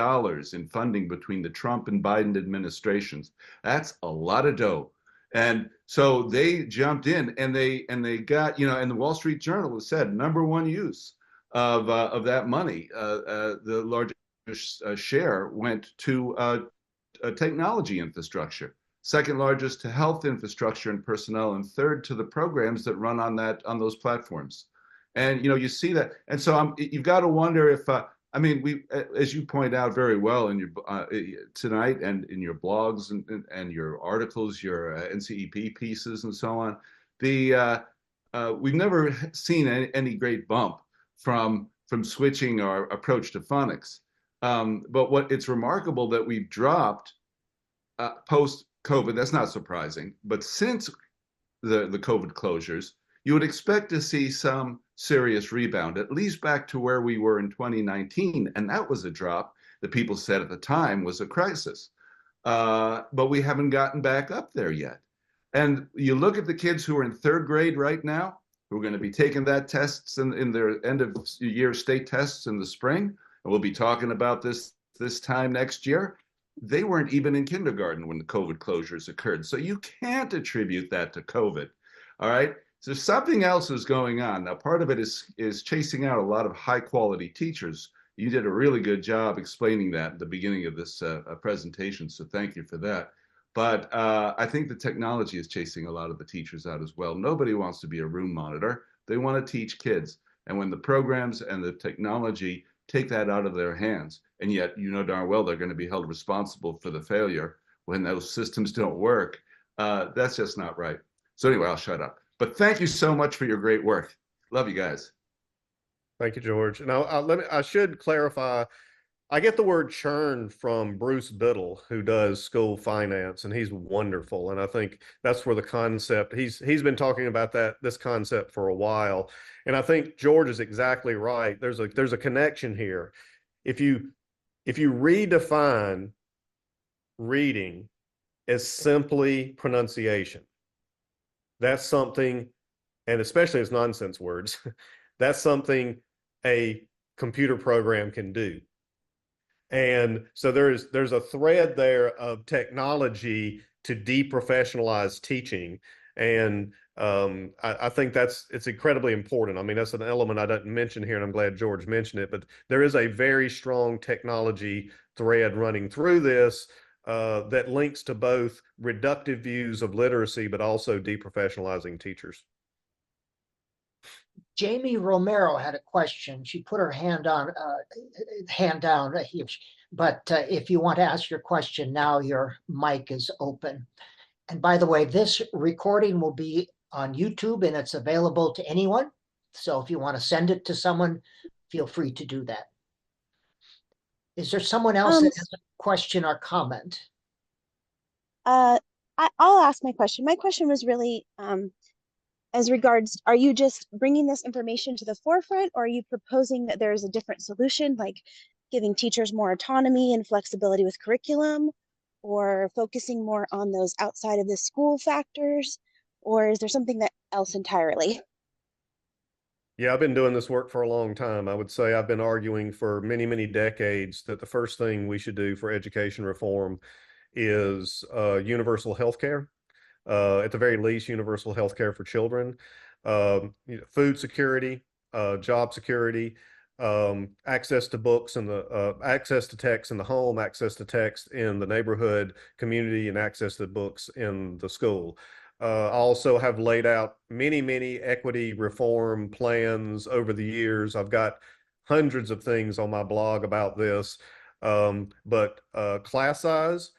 E: in funding between the Trump and Biden administrations. That's a lot of dough. And so they jumped in, and they got, and the Wall Street Journal has said number one use of that money, the largest share went to technology infrastructure, second largest to health infrastructure and personnel, and third to the programs that run on those platforms. And you see that, and so you've got to wonder if we, as you point out very well in your tonight and in your blogs and your articles, your NCEP pieces and so on, we've never seen any great bump from switching our approach to phonics. But it's remarkable that we've dropped post COVID. That's not surprising, but since the COVID closures, you would expect to see some serious rebound, at least back to where we were in 2019. And that was a drop that people said at the time was a crisis. But we haven't gotten back up there yet. And you look at the kids who are in third grade right now, who are going to be taking that tests in their end of year state tests in the spring, and we'll be talking about this time next year. They weren't even in kindergarten when the COVID closures occurred. So you can't attribute that to COVID. All right. So something else is going on. Now, part of it is chasing out a lot of high quality teachers. You did a really good job explaining that at the beginning of this presentation. So thank you for that. But I think the technology is chasing a lot of the teachers out as well. Nobody wants to be a room monitor. They want to teach kids. And when the programs and the technology take that out of their hands, and yet darn well they're going to be held responsible for the failure when those systems don't work, that's just not right. So anyway, I'll shut up. But thank you so much for your great work. Love you guys.
B: Thank you, George. Now, I should clarify. I get the word churn from Bruce Biddle, who does school finance, and he's wonderful. And I think that's where the concept, he's been talking about this concept for a while. And I think George is exactly right. There's a connection here. If you redefine reading as simply pronunciation, that's something, and especially as nonsense words, that's something a computer program can do. And so there's a thread there of technology to deprofessionalize teaching. And I think it's incredibly important. I mean, that's an element I didn't mention here, and I'm glad George mentioned it, but there is a very strong technology thread running through this that links to both reductive views of literacy, but also deprofessionalizing teachers.
A: Jamie Romero had a question. She put her hand down. But if you want to ask your question now, your mic is open. And by the way, this recording will be on YouTube and it's available to anyone. So if you want to send it to someone, feel free to do that. Is there someone else that has a question or comment?
F: I'll ask my question. My question was really as regards, are you just bringing this information to the forefront, or are you proposing that there's a different solution, like giving teachers more autonomy and flexibility with curriculum, or focusing more on those outside of the school factors, or is there something else entirely?
B: Yeah, I've been doing this work for a long time. I would say I've been arguing for many, many decades that the first thing we should do for education reform is universal health care. At the very least, universal health care for children, food security, job security, access to books and the access to text in the home, access to text in the neighborhood community, and access to books in the school. I also have laid out many, many equity reform plans over the years. I've got hundreds of things on my blog about this. But class size,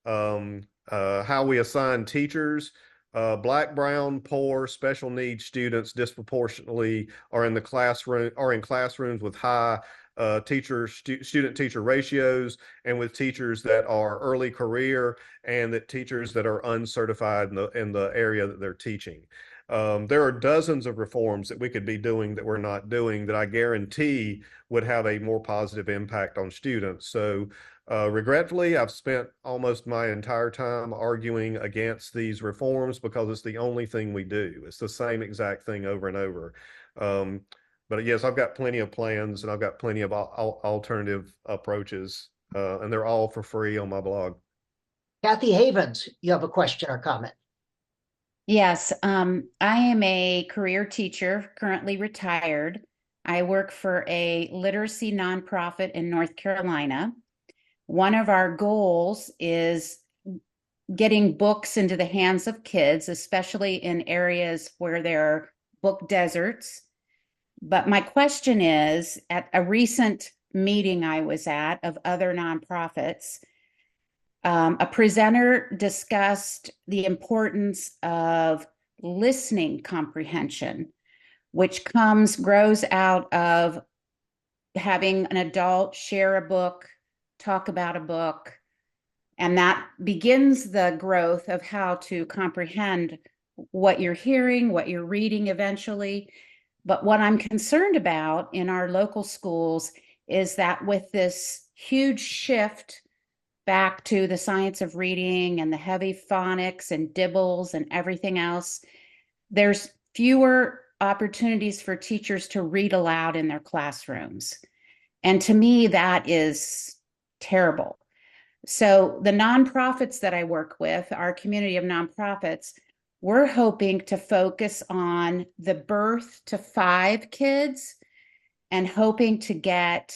B: how we assign teachers, Black, brown, poor, special needs students disproportionately are in classrooms with high student teacher ratios, and with teachers that are early career, and that teachers that are uncertified in the area that they're teaching. There are dozens of reforms that we could be doing that we're not doing that I guarantee would have a more positive impact on students. So regretfully, I've spent almost my entire time arguing against these reforms because it's the only thing we do. It's the same exact thing over and over. But yes, I've got plenty of plans and I've got plenty of alternative approaches, and they're all for free on my blog.
A: Kathy Havens, you have a question or comment?
G: Yes, I am a career teacher, currently retired. I work for a literacy nonprofit in North Carolina. One of our goals is getting books into the hands of kids, especially in areas where there are book deserts. But my question is, at a recent meeting I was at of other nonprofits, a presenter discussed the importance of listening comprehension, which grows out of having an adult share a book, talk about a book, and that begins the growth of how to comprehend what you're hearing, what you're reading eventually. But what I'm concerned about in our local schools is that with this huge shift back to the science of reading and the heavy phonics and dibbles and everything else, there's fewer opportunities for teachers to read aloud in their classrooms. And to me, that is terrible. So the nonprofits that I work with, our community of nonprofits, we're hoping to focus on the birth to 5 kids and hoping to get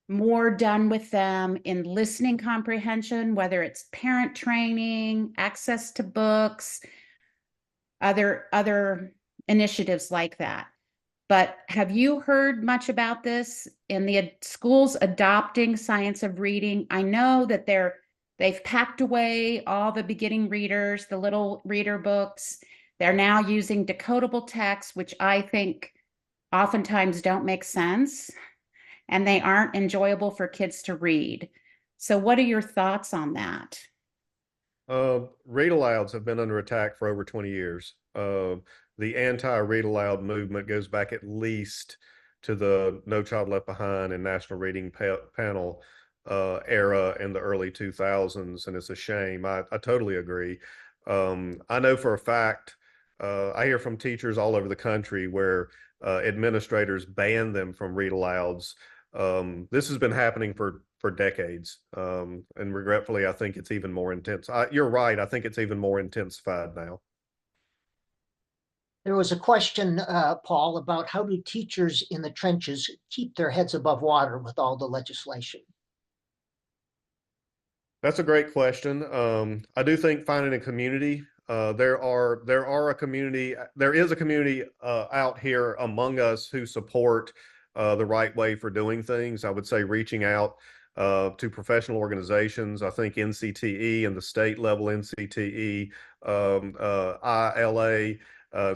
G: more done with them in listening comprehension, whether it's parent training, access to books, other initiatives like that. But have you heard much about this in the schools adopting science of reading? I know that they've packed away all the beginning readers, the little reader books. They're now using decodable texts, which I think oftentimes don't make sense, and they aren't enjoyable for kids to read. So what are your thoughts on that?
B: Read alouds have been under attack for over 20 years. The anti-read aloud movement goes back at least to the No Child Left Behind and National Reading Panel era in the early 2000s, and it's a shame. I totally agree. I know for a fact, I hear from teachers all over the country where administrators ban them from read alouds. This has been happening for decades, and regretfully, I think it's even more intense. You're right. I think it's even more intensified now.
A: There was a question, Paul, about how do teachers in the trenches keep their heads above water with all the legislation?
B: That's a great question. I do think finding a community. There is a community out here among us who support the right way for doing things. I would say reaching out to professional organizations. I think NCTE and the state level NCTE, ILA,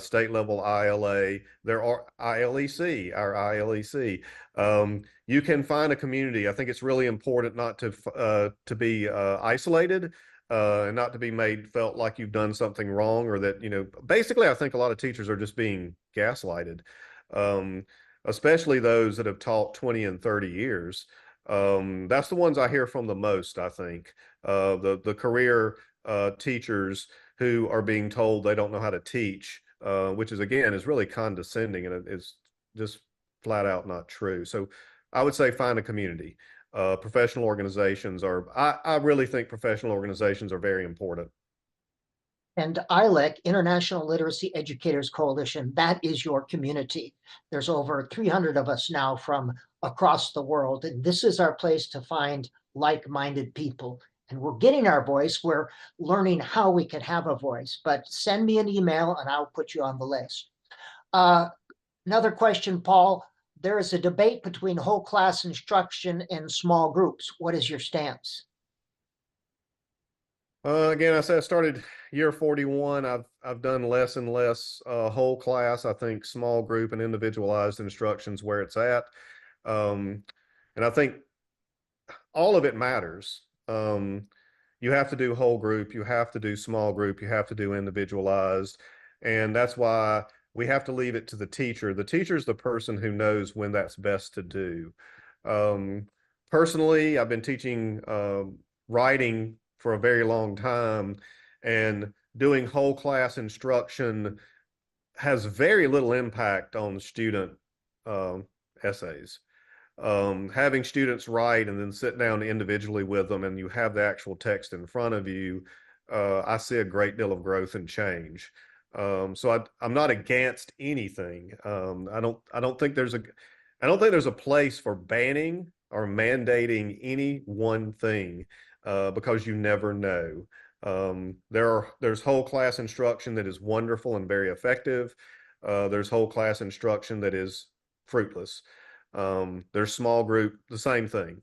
B: state level ILA, there are ILEC, our ILEC. You can find a community. I think it's really important not to be isolated, and not to be felt like you've done something wrong, or that, basically I think a lot of teachers are just being gaslighted, especially those that have taught 20 and 30 years. That's the ones I hear from the most, I think. The career teachers who are being told they don't know how to teach, which is, again, is really condescending, and it's just flat out not true. So I would say find a community. Professional organizations I really think professional organizations are very important.
A: And ILEC, International Literacy Educators Coalition, that is your community. There's over 300 of us now from across the world, and this is our place to find like-minded people. And we're getting our voice. We're learning how we can have a voice, but send me an email and I'll put you on the list. Another question, Paul. There is a debate between whole class instruction and small groups. What is your stance?
B: Again, I said I started year 41. I've done less and less whole class. I think small group and individualized instruction's where it's at. And I think all of it matters. You have to do whole group, you have to do small group, you have to do individualized. And that's why we have to leave it to the teacher. The teacher is the person who knows when that's best to do. Personally, I've been teaching writing for a very long time, and doing whole class instruction has very little impact on student essays. Having students write and then sit down individually with them, and you have the actual text in front of you, I see a great deal of growth and change. So I'm not against anything. I don't think there's a place for banning or mandating any one thing, because you never know. There's whole class instruction that is wonderful and very effective. There's whole class instruction that is fruitless. There's small group, the same thing.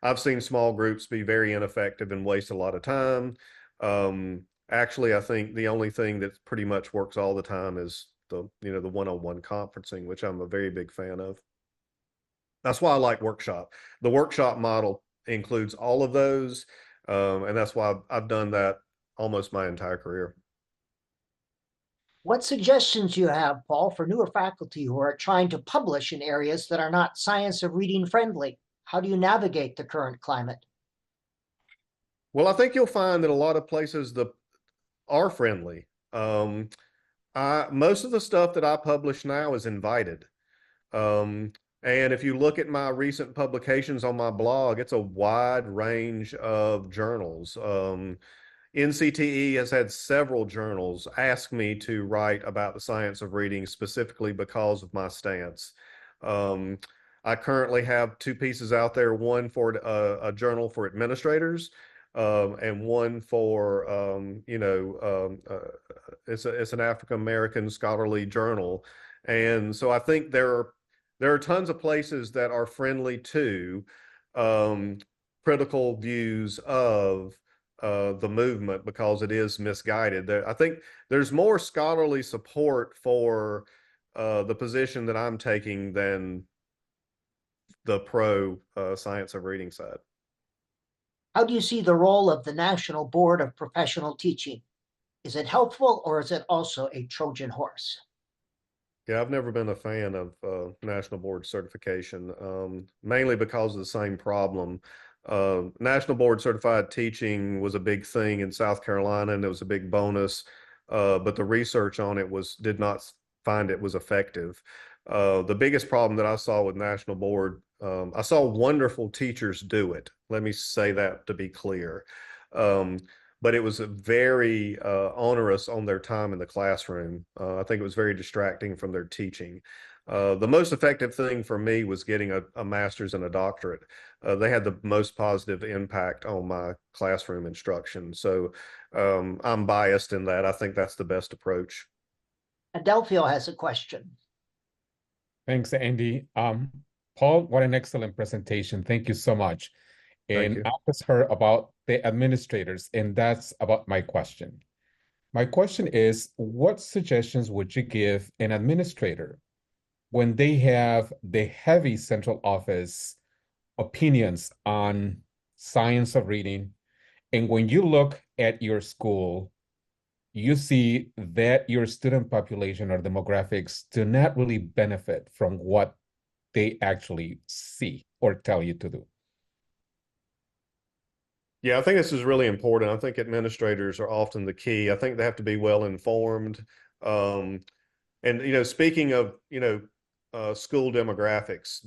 B: I've seen small groups be very ineffective and waste a lot of time. Actually, I think the only thing that pretty much works all the time is the one-on-one conferencing, which I'm a very big fan of. That's why I like workshop. The workshop model includes all of those, and that's why I've done that almost my entire career.
A: What suggestions do you have, Paul, for newer faculty who are trying to publish in areas that are not science of reading friendly? How do you navigate the current climate?
B: Well, I think you'll find that a lot of places are friendly. Most of the stuff that I publish now is invited. And if you look at my recent publications on my blog, it's a wide range of journals. NCTE has had several journals ask me to write about the science of reading specifically because of my stance. I currently have 2 pieces out there, one for a journal for administrators, and one for, it's an African-American scholarly journal. And so I think there are tons of places that are friendly to critical views of the movement, because it is misguided. I think there's more scholarly support for the position that I'm taking than the pro science of reading side.
A: How do you see the role of the National Board of Professional Teaching? Is it helpful, or is it also a Trojan horse?
B: Yeah, I've never been a fan of National Board certification, mainly because of the same problem. National Board Certified Teaching was a big thing in South Carolina, and it was a big bonus, but the research on it did not find it was effective. The biggest problem that I saw with National Board, I saw wonderful teachers do it. Let me say that to be clear. But it was very onerous on their time in the classroom. I think it was very distracting from their teaching. The most effective thing for me was getting a master's and a doctorate. They had the most positive impact on my classroom instruction. So I'm biased in that. I think that's the best approach.
A: Adelphio has a question.
H: Thanks, Andy. Paul, what an excellent presentation. Thank you so much.
B: Thank
H: And
B: you.
H: I just heard about the administrators, and that's about my question. My question is, what suggestions would you give an administrator when they have the heavy central office opinions on science of reading, and when you look at your school, you see that your student population or demographics do not really benefit from what they actually see or tell you to do?
B: Yeah, I think this is really important. I think administrators are often the key. I think they have to be well informed. Um, and speaking of school demographics,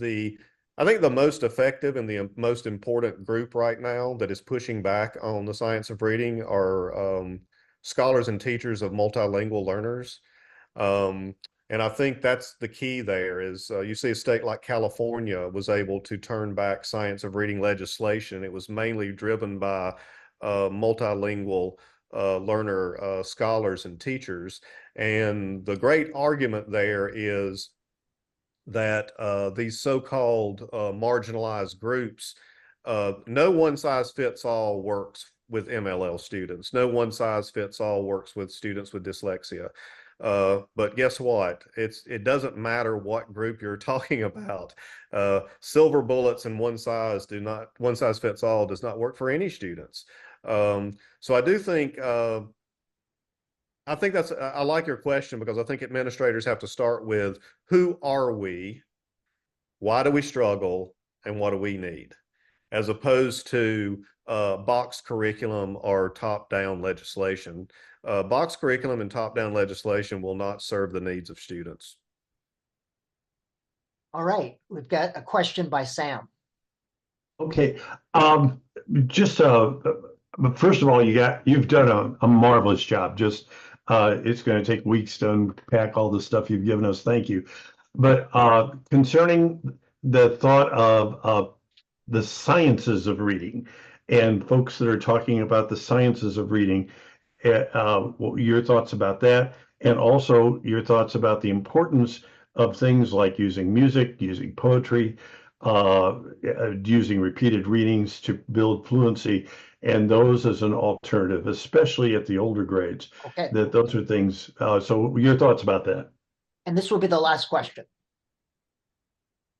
B: I think the most effective and the most important group right now that is pushing back on the science of reading are scholars and teachers of multilingual learners. Um, and I think that's the key there is you see a state like California was able to turn back science of reading legislation. It was mainly driven by multilingual learner scholars and teachers. And the great argument there is that these so-called marginalized groups, no one size fits all works with MLL students. No one size fits all works with students with dyslexia. But guess what? It doesn't matter what group you're talking about. Silver bullets and one size fits all does not work for any students. So I do think I like your question because I think administrators have to start with who are we, why do we struggle, and what do we need, as opposed to box curriculum or top-down legislation. Box curriculum and top-down legislation will not serve the needs of students.
A: All right, we've got a question by Sam.
C: Okay, just first of all, you've done a marvelous job. Just it's going to take weeks to unpack all the stuff you've given us. Thank you. But concerning the thought of the sciences of reading and folks that are talking about the sciences of reading, your thoughts about that, and also your thoughts about the importance of things like using music, using poetry, using repeated readings to build fluency, and those as an alternative, especially at the older grades.
A: Okay.
C: That those are things. So your thoughts about that?
A: And this will be the last question.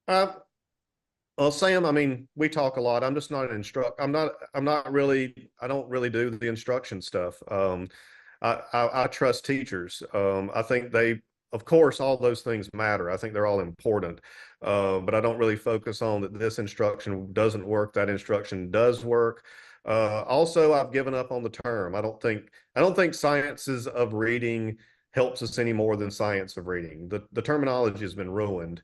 B: Well, Sam, I mean, we talk a lot. I'm just not an I don't really do the instruction stuff. I trust teachers. I think of course, all those things matter. I think they're all important. But I don't really focus on that this instruction doesn't work, that instruction does work. Also, I've given up on the term. I don't think sciences of reading helps us any more than science of reading. The terminology has been ruined.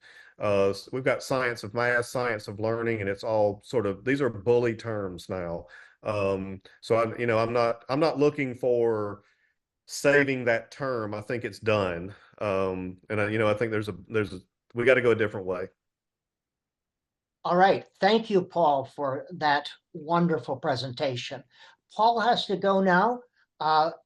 B: We've got science of math, science of learning, and it's all these are bully terms now. So I'm not looking for saving that term. I think it's done. And I think we got to go a different way.
A: All right. Thank you, Paul, for that wonderful presentation. Paul has to go now.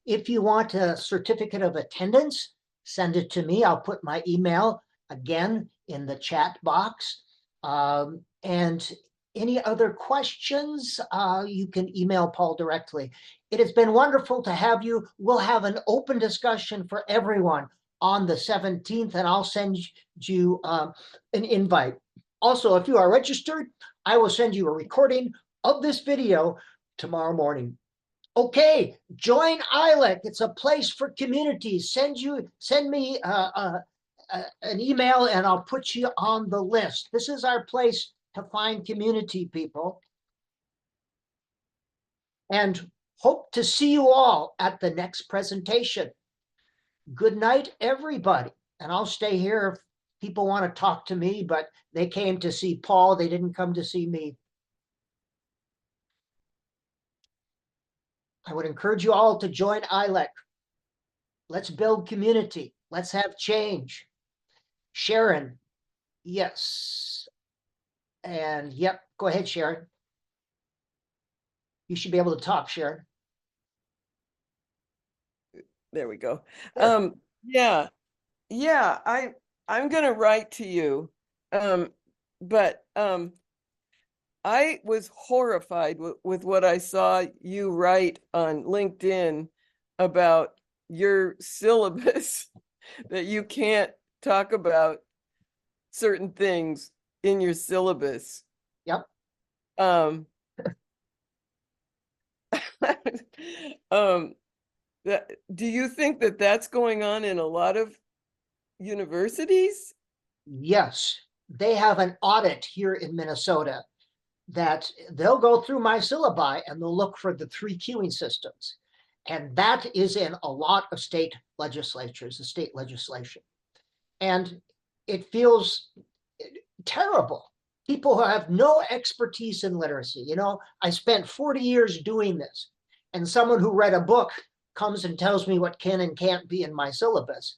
A: If you want a certificate of attendance, send it to me. I'll put my email again in the chat box. And any other questions, you can email Paul directly. It has been wonderful to have you. We'll have an open discussion for everyone on the 17th, and I'll send you an invite. Also, if you are registered, I will send you a recording of this video tomorrow morning. Okay, join ILEC. It's a place for communities. Send me an email and I'll put you on the list. This is our place to find community, people. And hope to see you all at the next presentation. Good night, everybody. And I'll stay here if people want to talk to me, but they came to see Paul. They didn't come to see me. I would encourage you all to join ILEC. Let's build community. Let's have change. Sharon, yes. And yep, go ahead, Sharon. You should be able to talk, Sharon.
D: There we go.
A: Good.
D: Yeah, I'm gonna write to you. but I was horrified with what I saw you write on LinkedIn about your syllabus, that you can't talk about certain things in your syllabus.
A: Yep.
D: Um, do you think that that's going on in a lot of universities?
A: Yes, they have an audit here in Minnesota that they'll go through my syllabi and they'll look for the three queuing systems. And that is in a lot of state legislatures, the state legislation. And it feels terrible. People who have no expertise in literacy. You know, I spent 40 years doing this, and someone who read a book comes and tells me what can and can't be in my syllabus.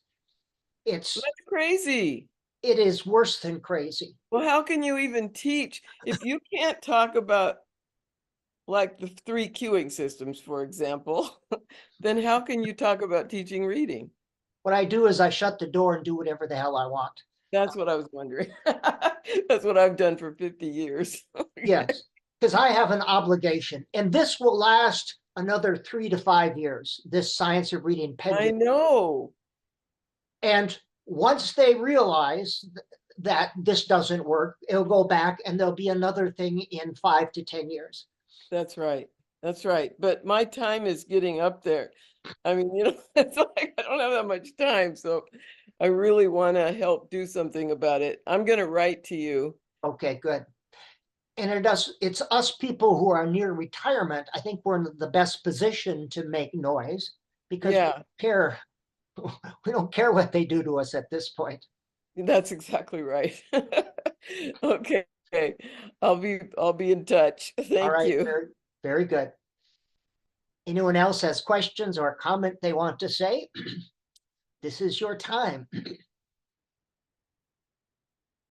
A: That's
D: crazy.
A: It is worse than crazy.
D: Well, how can you even teach if you can't talk about like the three queuing systems, for example? Then how can you talk about teaching reading?
A: What I do is I shut the door and do whatever the hell I want.
D: That's what I was wondering. That's what I've done for 50 years.
A: Yes, because I have an obligation, and this will last another 3 to 5 years, this science of reading
D: I
A: pending.
D: know.
A: And once they realize that this doesn't work, it'll go back and there'll be another thing in 5 to 10 years.
D: That's right. That's right. But my time is getting up there. I mean, you know, it's like I don't have that much time. So I really want to help do something about it. I'm going to write to you.
A: Okay, good. And it's us people who are near retirement. I think we're in the best position to make noise because we don't care what they do to us at this point.
D: That's exactly right. Okay. I'll be in touch.
A: All
D: Thank
A: right,
D: you.
A: very, very good. Anyone else has questions or comment they want to say? This is your time.